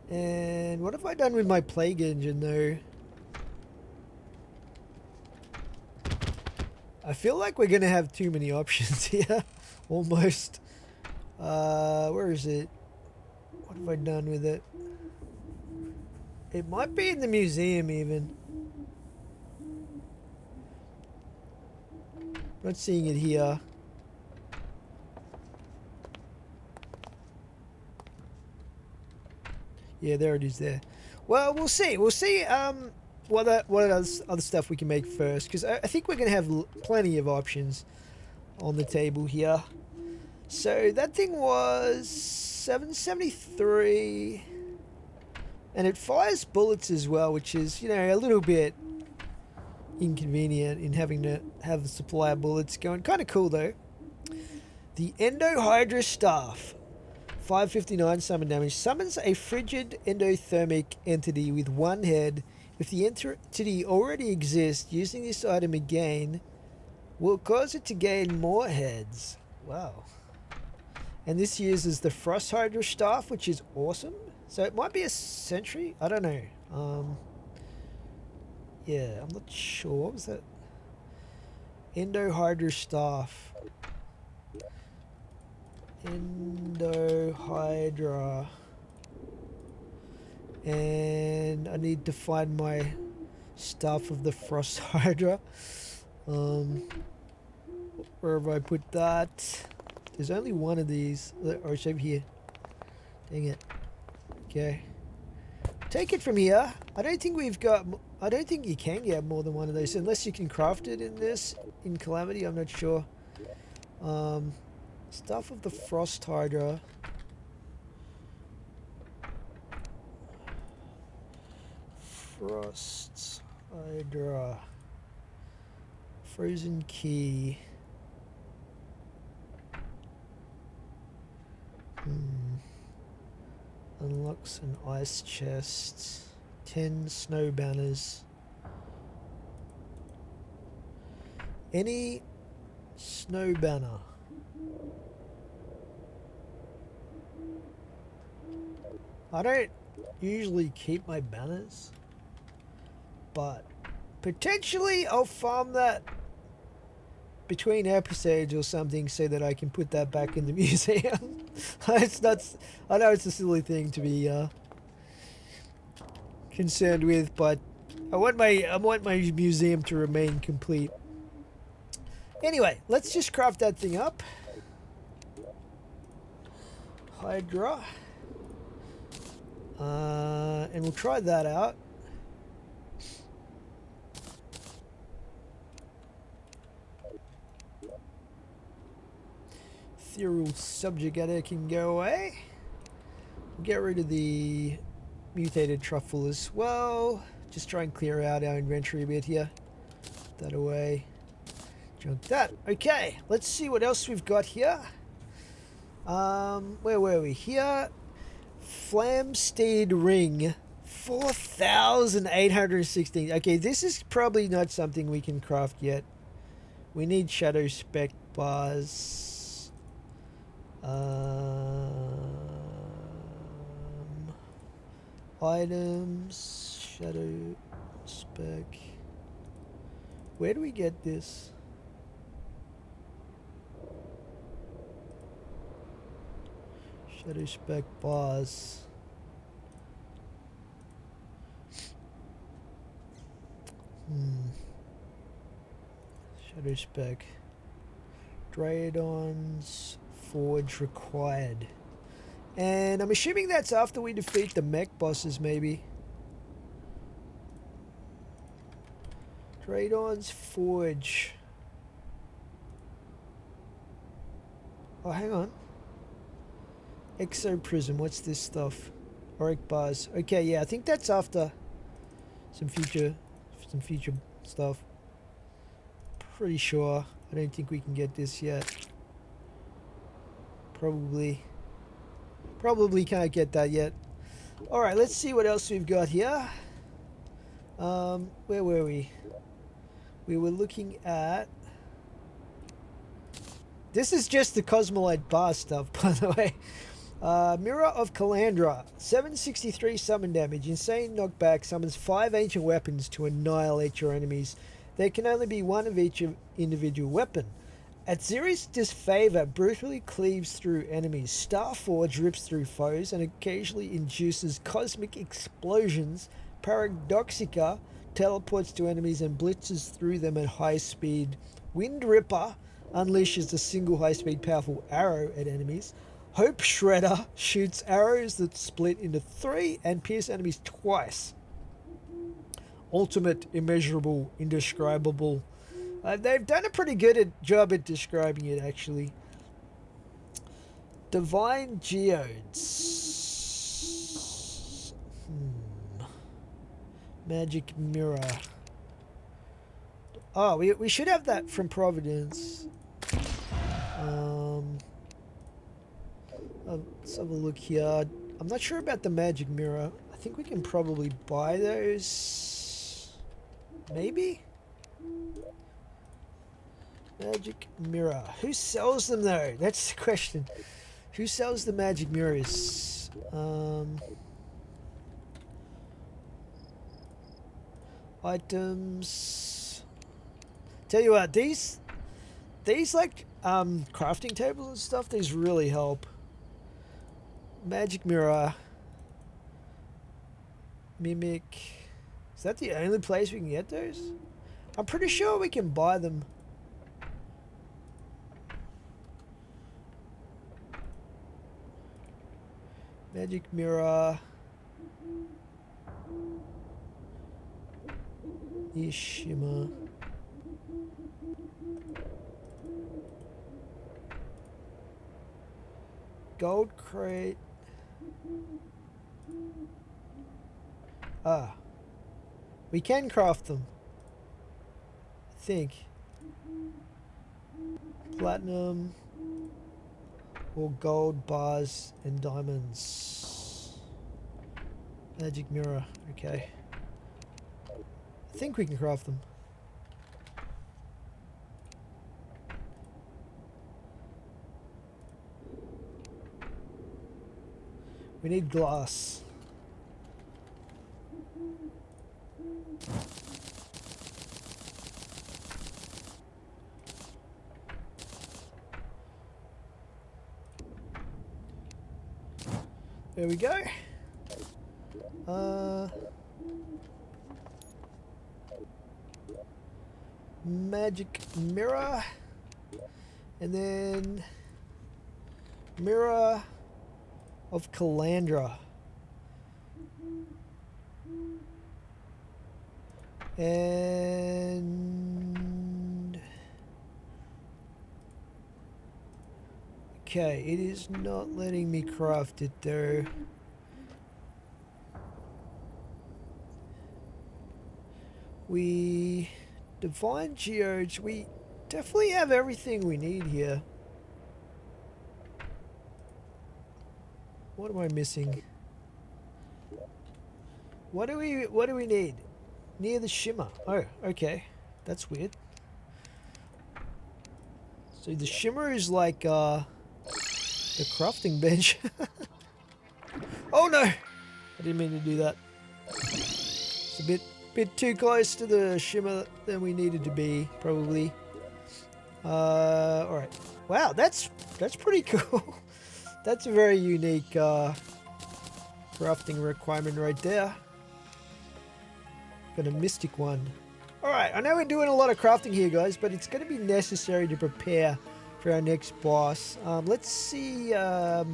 And what have I done with my plague engine though? I feel like we're gonna have too many options here. Almost. Where is it? What have I done with it? It might be in the museum even. Not seeing it here. Yeah, there it is there. Well, we'll see. We'll see what other stuff we can make first. Because I think we're going to have plenty of options on the table here. So that thing was 773. And it fires bullets as well, which is, you know, a little bit inconvenient in having to have the supply of bullets going. Kind of cool though. The Endohydra Staff, 559 summon damage, summons a frigid endothermic entity with one head. If the entity already exists, using this item again will cause it to gain more heads. Wow. And this uses the Frost Hydra Staff, which is awesome. So it might be a sentry. I don't know. Yeah, I'm not sure. What was that? Endohydra Staff. Endohydra. And I need to find my Staff of the Frost Hydra. Where have I put that? There's only one of these. Oh, it's over here. Dang it. Okay. Take it from here. I don't think we've got... I don't think you can get more than one of those. Unless you can craft it in this. In Calamity, I'm not sure. Stuff of the Frost Hydra. Frost Hydra. Frozen Key. Unlocks an ice chest. 10 snow banners. Any snow banner. I don't usually keep my banners, but potentially I'll farm that between episodes or something so that I can put that back in the museum. It's not, I know it's a silly thing to be concerned with, but I want my museum to remain complete. Anyway, let's just craft that thing up. Hydra. And we'll try that out. Ethereal Subjugator can go away. Get rid of the mutated truffle as well. Just try and clear out our inventory a bit here. Put that away. Junk that. Okay, let's see what else we've got here. Where were we? Here. Flamsteed Ring. 4,816. Okay, this is probably not something we can craft yet. We need Shadow Spec bars. Items, shadow spec. Where do we get this? Shadow spec bars. Shadow spec. Draydon's forge required. And I'm assuming that's after we defeat the mech bosses, maybe. Draydon's forge. Oh, hang on. Exoprism, what's this stuff? Auric bars. Okay, yeah, I think that's after some future stuff. Pretty sure. I don't think we can get this yet. Probably can't get that yet. Alright, let's see what else we've got here. Where were we? We were looking at... This is just the Cosmolite bar stuff, by the way. Mirror of Calandra. 763 summon damage. Insane knockback. Summons 5 ancient weapons to annihilate your enemies. There can only be one of each individual weapon. At Zeri's disfavor, brutally cleaves through enemies. Starforge rips through foes and occasionally induces cosmic explosions. Paradoxica teleports to enemies and blitzes through them at high speed. Wind Ripper unleashes a single high-speed powerful arrow at enemies. Hope Shredder shoots arrows that split into 3 and pierce enemies twice. Ultimate, immeasurable, indescribable. They've done a pretty good job at describing it, actually. Divine Geodes. Magic Mirror. Oh, we should have that from Providence. Let's have a look here. I'm not sure about the Magic Mirror. I think we can probably buy those. Maybe? Magic Mirror. Who sells them though? That's the question. Who sells the Magic Mirrors? Items. Tell you what, these like crafting tables and stuff, these really help. Magic Mirror. Mimic. Is that the only place we can get those? I'm pretty sure we can buy them. Magic Mirror. Ishima. Gold crate. Ah. We can craft them. I think. Platinum. Or gold bars and diamonds. Magic Mirror. Okay. I think we can craft them. We need glass. There we go. Magic Mirror. And then Mirror of Calandra. And okay, it is not letting me craft it though. Divine Geodes, we definitely have everything we need here. What am I missing? What do we need? Near the shimmer. Oh, okay. That's weird. So the shimmer is like the crafting bench. Oh no! I didn't mean to do that. It's a bit too close to the shimmer than we needed to be, probably. All right. Wow, that's pretty cool. That's a very unique crafting requirement right there. Got a mystic one. Alright, I know we're doing a lot of crafting here, guys, but it's going to be necessary to prepare for our next boss. Let's see what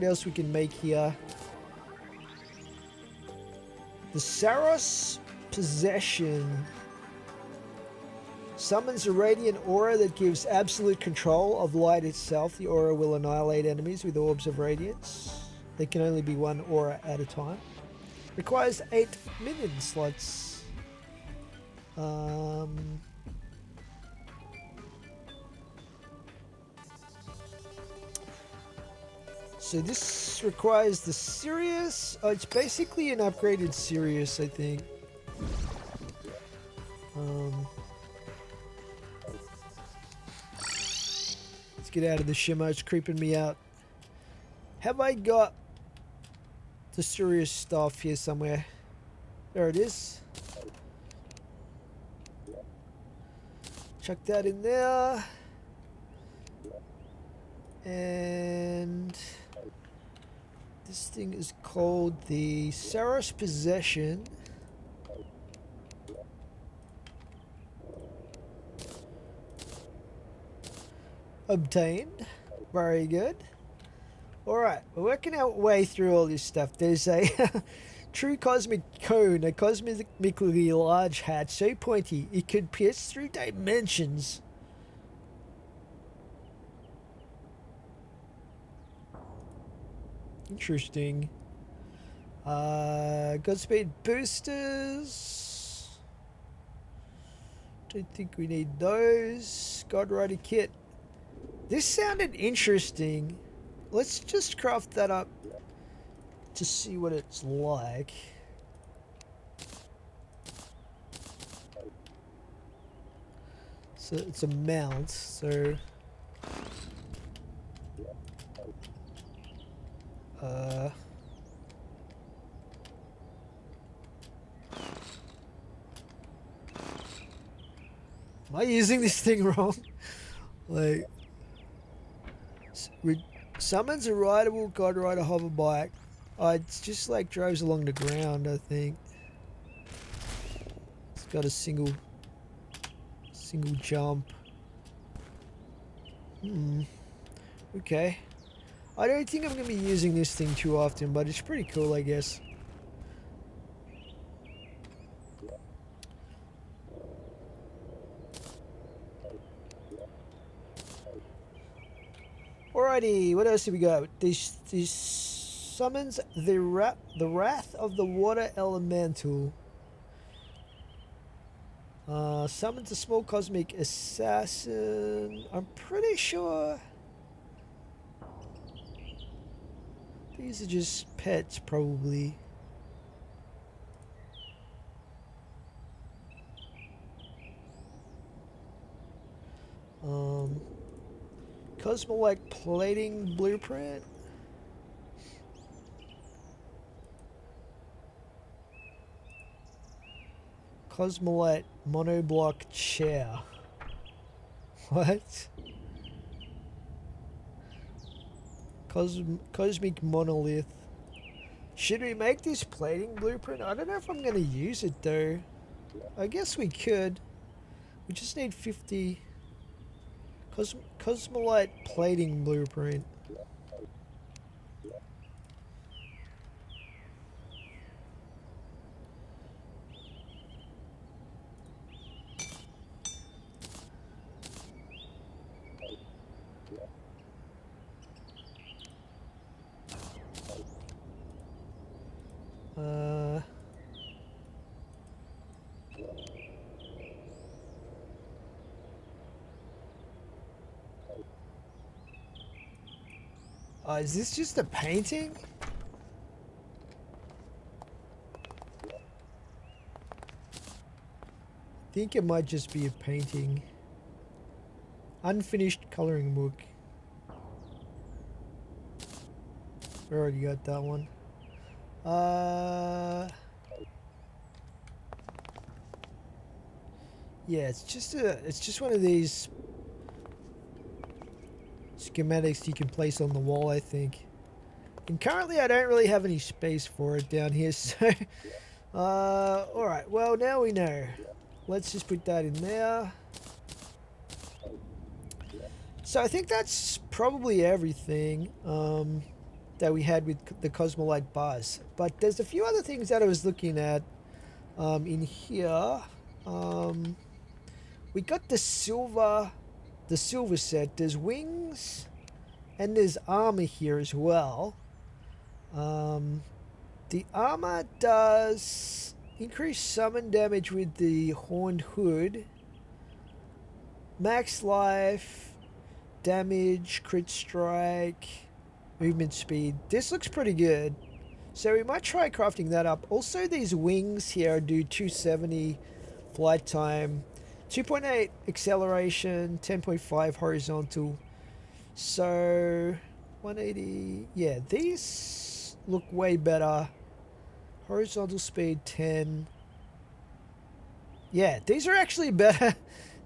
else we can make here. The Saros Possession summons a radiant aura that gives absolute control of light itself. The aura will annihilate enemies with orbs of radiance. There can only be one aura at a time. Requires 8 minion slots. So this requires the Sirius. Oh, it's basically an upgraded Sirius, I think. Let's get out of the shimmer. It's creeping me out. Have I got the Sirius stuff here somewhere? There it is. Chuck that in there. And this thing is called the Saros Possession. Obtained. Very good. Alright, we're working our way through all this stuff. There's a true cosmic cone, a cosmically large hat, so pointy it could pierce through dimensions. Interesting. Godspeed boosters. Don't think we need those. God Rider kit. This sounded interesting. Let's just craft that up to see what it's like. So it's a mount, so am I using this thing wrong? Like, summons a rideable God Rider hover bike. Oh, it's just like drives along the ground, I think. It's got a single jump. Okay. I don't think I'm going to be using this thing too often, but it's pretty cool, I guess. Alrighty, what else do we got? This summons the wrath of the water elemental. Summons a small cosmic assassin. I'm pretty sure these are just pets, probably. Cosmolite plating blueprint. Cosmolite monoblock chair. What? Cosmic monolith. Should we make this plating blueprint? I don't know if I'm going to use it though. I guess we could. We just need 50. Cosmolite plating blueprint. Is this just a painting? I think it might just be a painting. Unfinished coloring book. We already got that one. Yeah, it's just one of these schematics you can place on the wall, I think. And currently I don't really have any space for it down here, so alright, well now we know. Let's just put that in there. So I think that's probably everything that we had with the Cosmolite bars. But there's a few other things that I was looking at in here. We got the silver set. There's wings and there's armor here as well. The armor does increase summon damage with the horned hood, max life, damage, crit strike, movement speed. This looks pretty good, so we might try crafting that up. Also, these wings here do 270 flight time, 2.8 acceleration, 10.5 horizontal. So 180. Yeah, these look way better. Horizontal speed 10. Yeah, these are actually better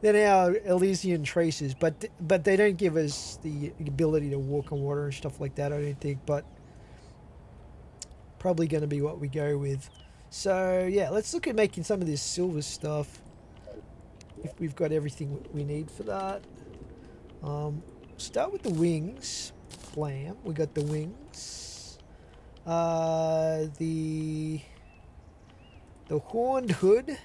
than our Elysian traces, but they don't give us the ability to walk on water and stuff like that, I don't think, but probably going to be what we go with. So yeah, let's look at making some of this silver stuff if we've got everything we need for that. Start with the wings. Blam, we got the wings. The horned hood.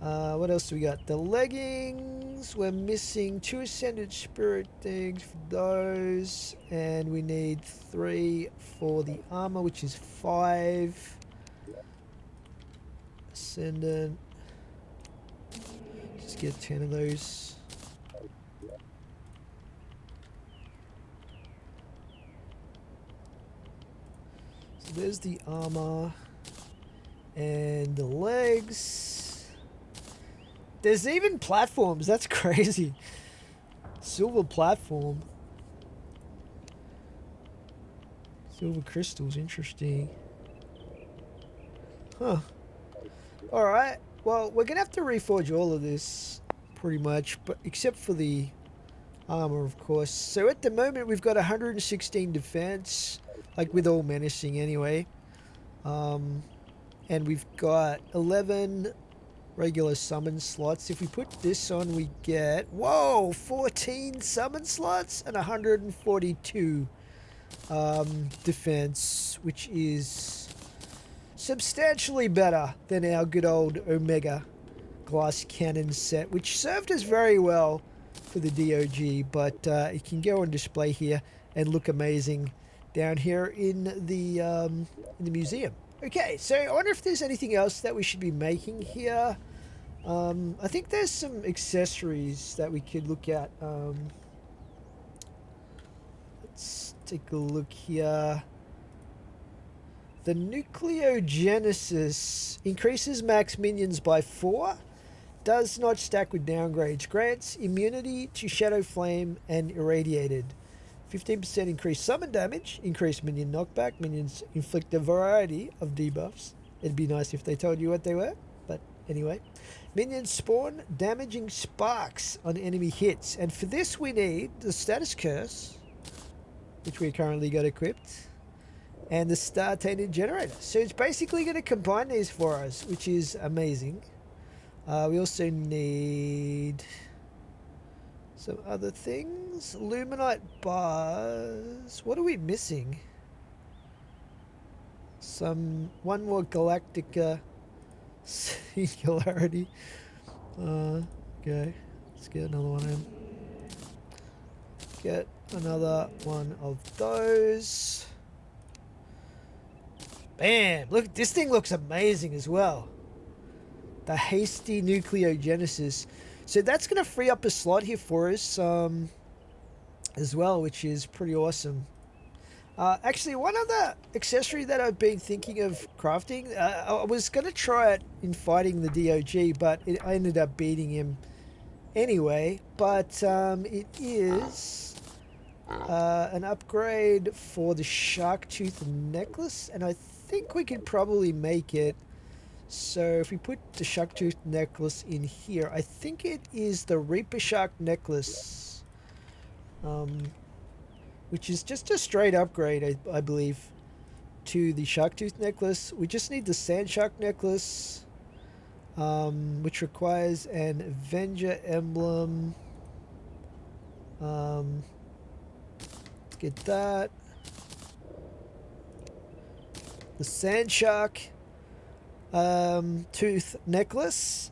What else do we got? The leggings. We're missing 2 ascended spirit things for those, and we need 3 for the armor, which is 5 ascendant. Just get 10 of those. So there's the armor and the legs. There's even platforms. That's crazy. Silver platform. Silver crystals. Interesting. Huh. Alright. Well, we're going to have to reforge all of this. Pretty much. But except for the armor, of course. So at the moment, we've got 116 defense. Like with all menacing anyway. And we've got 11... regular summon slots. If we put this on, we get, whoa, 14 summon slots and 142 defense, which is substantially better than our good old Omega glass cannon set, which served us very well for the DoG, but it can go on display here and look amazing down here in the museum. Okay, so I wonder if there's anything else that we should be making here. I think there's some accessories that we could look at. Let's take a look here. The Nucleogenesis increases max minions by 4. Does not stack with downgrades. Grants immunity to Shadow Flame and Irradiated. 15% increased summon damage. Increased minion knockback. Minions inflict a variety of debuffs. It'd be nice if they told you what they were, but anyway. Minions spawn damaging sparks on enemy hits. And for this we need the Status Curse, which we currently got equipped, and the Star Tainted Generator. So it's basically going to combine these for us, which is amazing. We also need some other things. Luminite bars. What are we missing? One more Galactica Singularity. Okay, let's get another one in. Get another one of those. Bam! Look, this thing looks amazing as well. The Hasty Nucleogenesis. So that's going to free up a slot here for us as well, which is pretty awesome. Actually, one other accessory that I've been thinking of crafting, I was going to try it in fighting the DoG, but I ended up beating him anyway. But it is an upgrade for the shark tooth necklace, and I think we could probably make it. So if we put the shark tooth necklace in here, I think it is the Reaper Shark necklace, which is just a straight upgrade, I believe, to the shark tooth necklace. We just need the sand shark necklace, which requires an Avenger emblem. Let's get that. The sand shark tooth necklace.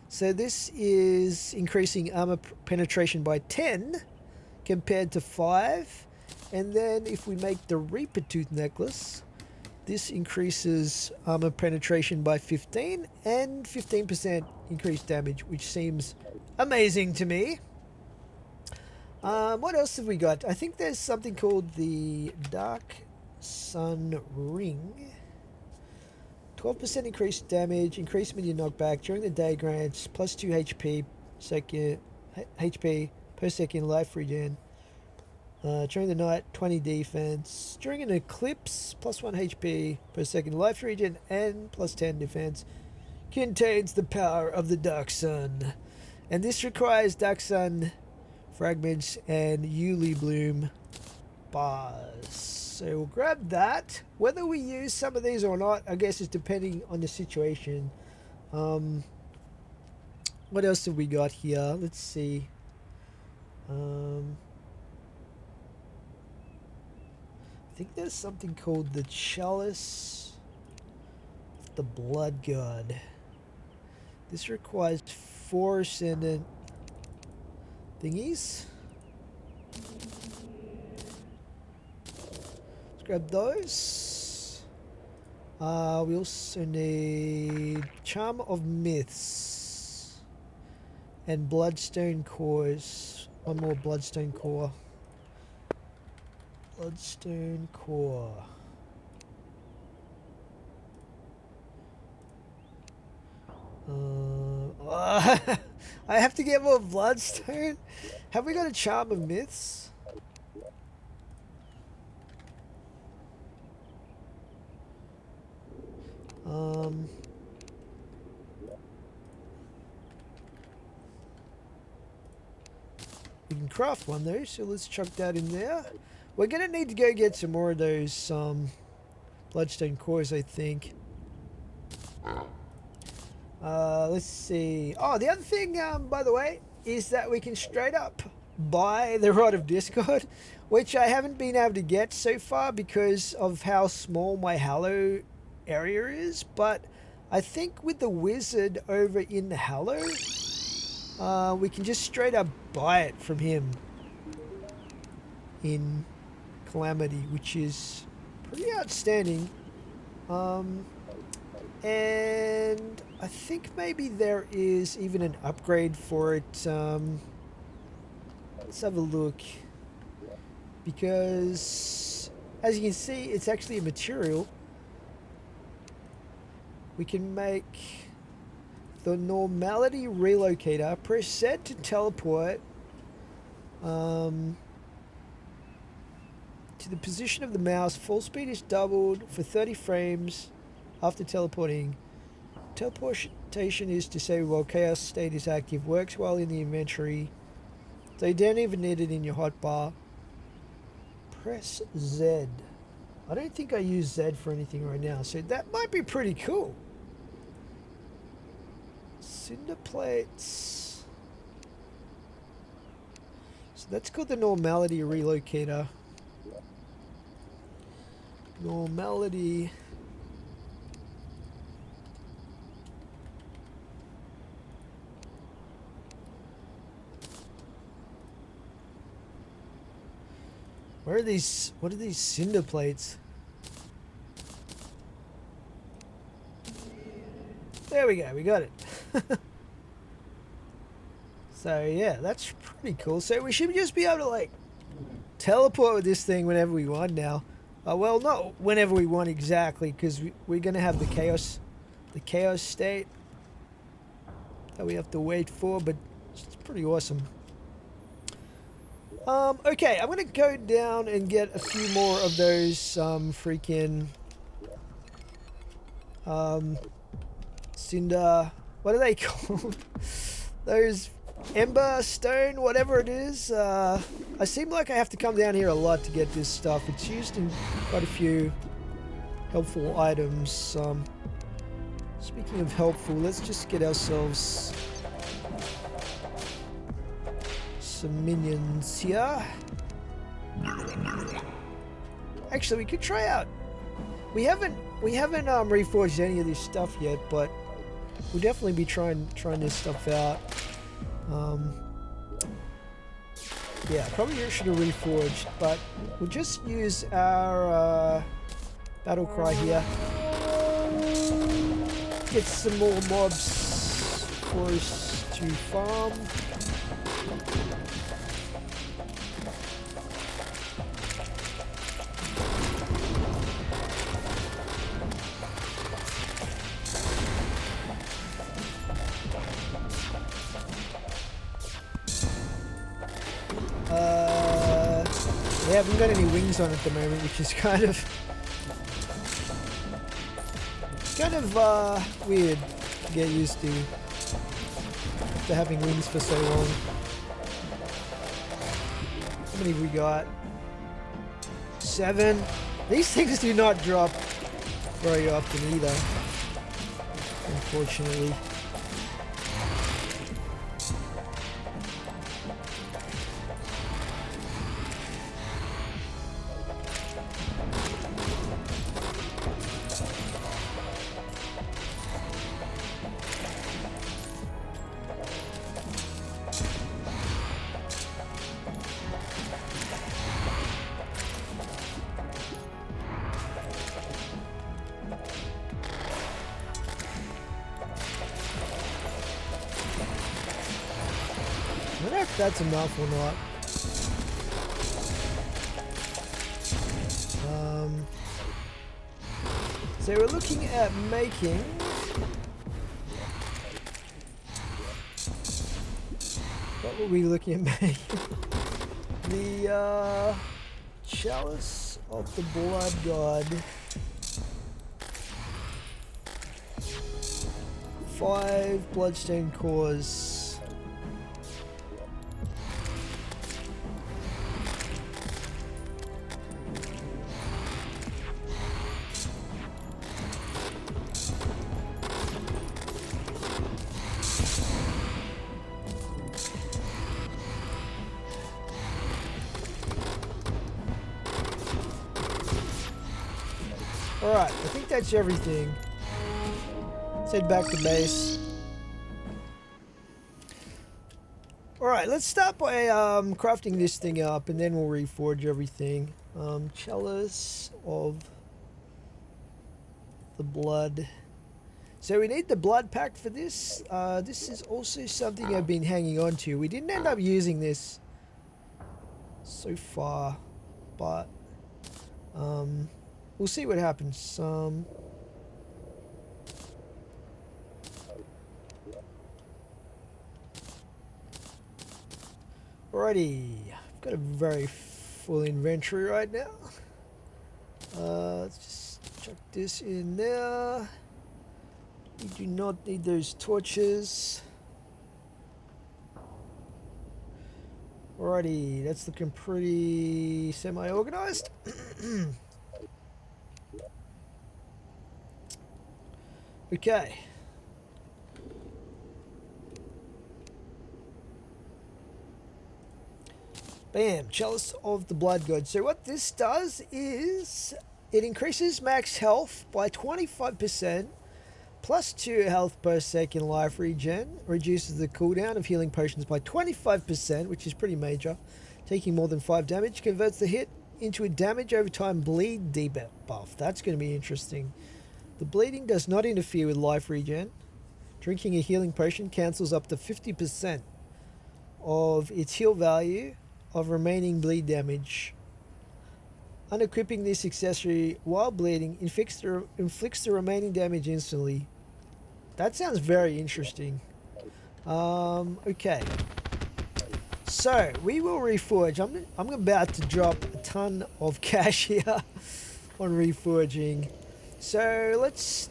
So this is increasing armor penetration by 10 compared to 5. And then if we make the Reaper tooth necklace, this increases armor penetration by 15 and 15% increased damage, which seems amazing to me. What else have we got? I think there's something called the Dark Sun Ring. 12% increased damage, increased media knockback during the day grants plus 2 HP per second life regen. During the night, 20 defense. During an eclipse, plus 1 HP per second life regen and plus 10 defense. Contains the power of the Dark Sun. And this requires Dark Sun fragments and Yuli Bloom bars. So we'll grab that. Whether we use some of these or not, I guess is depending on the situation. What else have we got here? Let's see. I think there's something called the Chalice of the Blood God. This requires 4 ascendant thingies. Grab those. We also need Charm of Myths and Bloodstone Cores. One more Bloodstone Core. Bloodstone Core. I have to get more Bloodstone. Have we got a Charm of Myths? We can craft one though, so let's chuck that in there. We're gonna need to go get some more of those bloodstone cores, I think. Let's see. Oh, the other thing, by the way, is that we can straight up buy the Rod of Discord, which I haven't been able to get so far because of how small my Hallow area is, but I think with the wizard over in the Hallow, we can just straight up buy it from him in Calamity, which is pretty outstanding. And I think maybe there is even an upgrade for it. Let's have a look, because as you can see, it's actually a material. We can make the Normality Relocator. Press Z to teleport to the position of the mouse. Full speed is doubled for 30 frames after teleporting. Teleportation is disabled while Chaos State is active. Works while in the inventory. So you don't even need it in your hotbar. Press Z. I don't think I use Z for anything right now, so that might be pretty cool. Cinder plates. So that's called the Normality Relocator. Normality. Where are these? What are these cinder plates? There we go, we got it. So yeah, that's pretty cool. So we should just be able to like teleport with this thing whenever we want now. Well, not whenever we want exactly, because we're gonna have the chaos state that we have to wait for, but it's pretty awesome. Okay, I'm gonna go down and get a few more of those freaking cinder. What are they called? Those ember stone, whatever it is. I seem like I have to come down here a lot to get this stuff. It's used in quite a few helpful items. Speaking of helpful, let's just get ourselves some minions here. Actually, we could try out. We haven't reforged any of this stuff yet, but we'll definitely be trying this stuff out. Yeah, probably should have reforged, but we'll just use our battle cry here. Get some more mobs for us to farm. We haven't got any wings on at the moment, which is kind of weird to get used to after having wings for so long. How many have we got? 7. These things do not drop very often either, unfortunately. I don't know if that's enough or not. So we're looking at making what were we looking at making? The chalice of the blood god. 5 bloodstone cores. Alright, I think that's everything. Let's head back to base. Alright, let's start by crafting this thing up and then we'll reforge everything. Chalice of the blood. So we need the blood pack for this. This is also something I've been hanging on to. We didn't end up using this so far, but we'll see what happens. Alrighty, I've got a very full inventory right now. Let's just chuck this in there. We do not need those torches. Alrighty, that's looking pretty semi-organized. Okay. Bam, Chalice of the Blood God. So what this does is it increases max health by 25%, plus 2 health per second life regen, reduces the cooldown of healing potions by 25%, which is pretty major, taking more than 5 damage, converts the hit into a damage over time bleed debuff. That's going to be interesting. The bleeding does not interfere with life regen. Drinking a healing potion cancels up to 50% of its heal value of remaining bleed damage. Unequipping this accessory while bleeding inflicts the remaining damage instantly. That sounds very interesting. Okay. So we will reforge. I'm about to drop a ton of cash here on reforging. So let's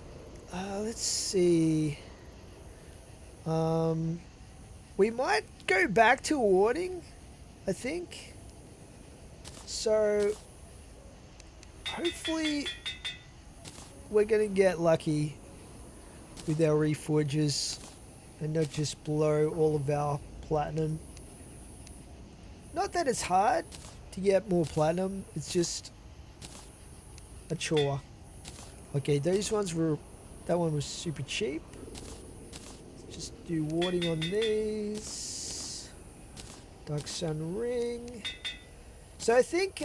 see. We might go back to awarding, I think. So hopefully we're gonna get lucky with our reforges and not just blow all of our platinum. Not that it's hard to get more platinum, it's just a chore. Okay, those ones were, that one was super cheap. Let's just do warding on these. Dark Sun Ring. So I think,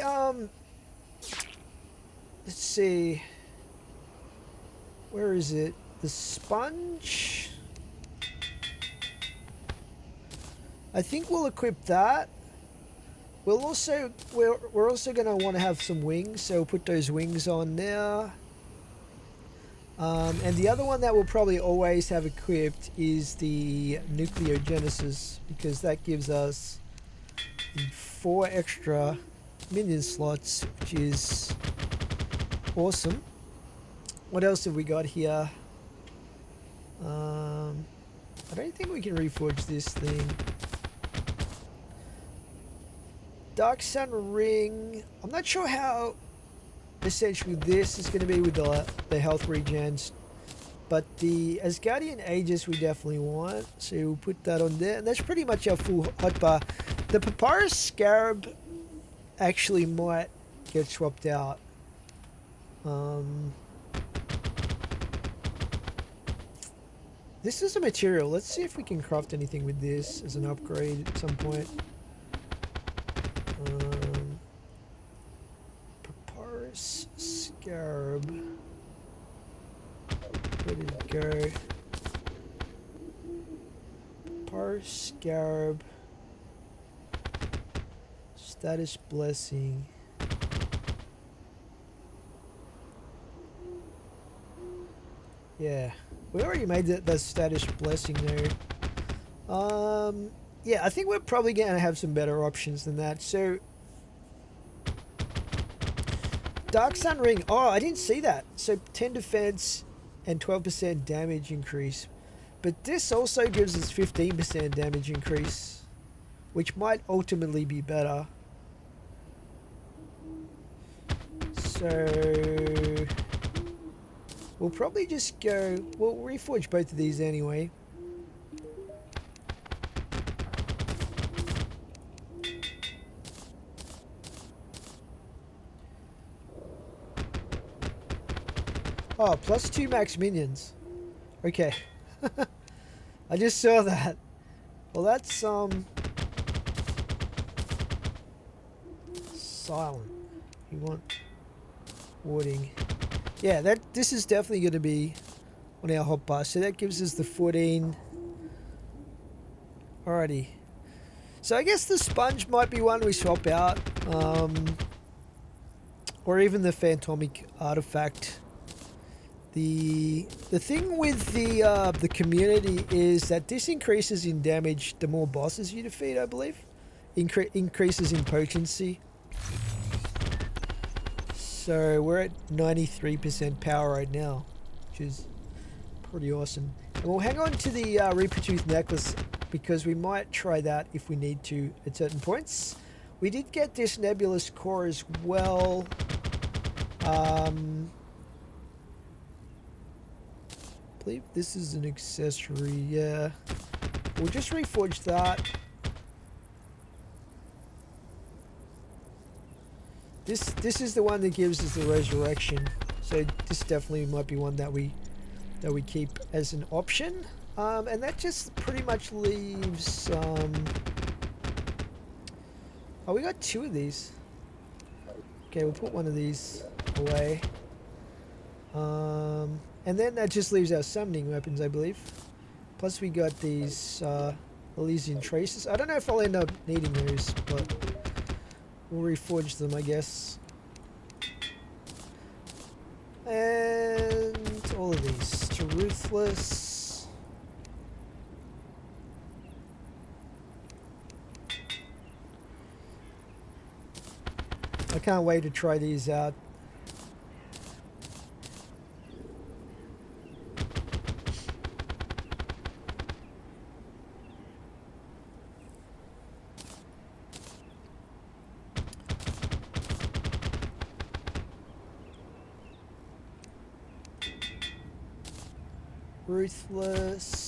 let's see, where is it? The sponge. I think we'll equip that. We'll also we're also gonna want to have some wings, so we'll put those wings on there. And the other one that we'll probably always have equipped is the nucleogenesis, because that gives us the 4 extra minion slots, which is awesome. What else have we got here? I don't think we can reforge this thing. Dark Sun Ring. I'm not sure how essentially this is going to be with the health regens, but the Asgardian Aegis we definitely want, so we'll put that on there, and that's pretty much our full hotbar. The Papyrus Scarab actually might get swapped out. This is a material. Let's see if we can craft anything with this as an upgrade at some point. Papyrus Scarab. Where did it go? Papyrus Scarab. Status Blessing. Yeah. We already made that status blessing there. Yeah, I think we're probably going to have some better options than that. So, Dark Sun Ring. Oh, I didn't see that. So, 10 defense and 12% damage increase. But this also gives us 15% damage increase, which might ultimately be better. So, we'll probably just go... We'll reforge both of these anyway. Oh, plus 2 max minions. Okay. I just saw that. Well, that's, silent. You want warding. Yeah, this is definitely going to be on our hotbar. So that gives us the 14. Alrighty. So I guess the sponge might be one we swap out. Or even the phantomic artifact. The thing with the community is that this increases in damage the more bosses you defeat, I believe. Increases in potency. So we're at 93% power right now, which is pretty awesome. And we'll hang on to the Reaper Tooth necklace because we might try that if we need to at certain points. We did get this nebulous core as well. I believe this is an accessory, yeah. We'll just reforge that. This is the one that gives us the resurrection. So this definitely might be one that we keep as an option. And that just pretty much leaves oh, we got 2 of these. Okay, we'll put one of these away. And then that just leaves our summoning weapons, I believe. Plus we got these Elysian Traces. I don't know if I'll end up needing those, but we'll reforge them, I guess. And all of these to Ruthless. can't wait to try these out. Ruthless.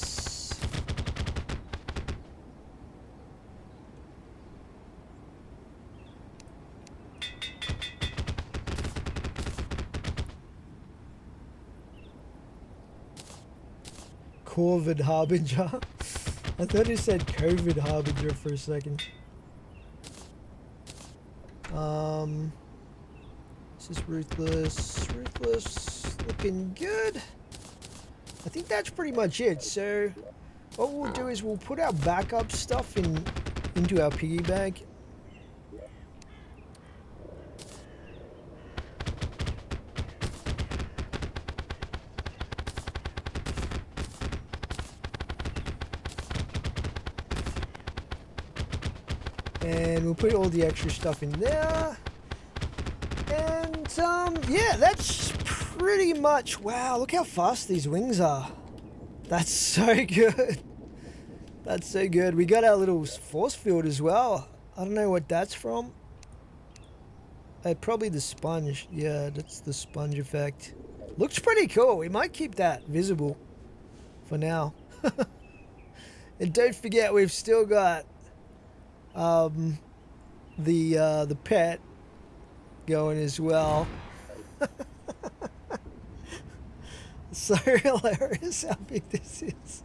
Corvid Harbinger. I thought it said COVID Harbinger for a second. This is Ruthless. Ruthless. Looking good. I think that's pretty much it. So what we'll do is we'll put our backup stuff into our piggy bank. And we'll put all the extra stuff in there. And yeah, that's pretty much, wow, look how fast these wings are. That's so good. That's so good. We got our little force field as well. I don't know what that's from. Probably the sponge. Yeah, that's the sponge effect. Looks pretty cool. We might keep that visible for now. And don't forget, we've still got the pet going as well. So hilarious how big this is.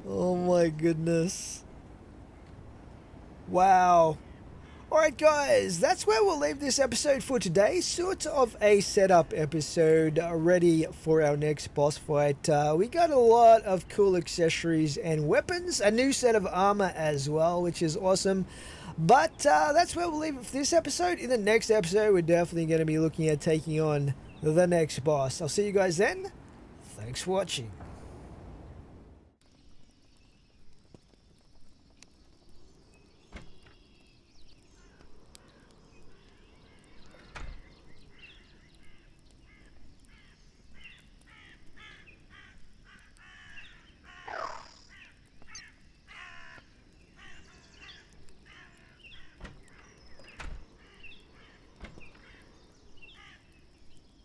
Oh my goodness. Wow. Alright guys, that's where we'll leave this episode for today. Sort of a setup episode ready for our next boss fight. We got a lot of cool accessories and weapons, a new set of armor as well, which is awesome. But that's where we'll leave it for this episode. In the next episode, we're definitely going to be looking at taking on the next boss. I'll see you guys then. Thanks for watching.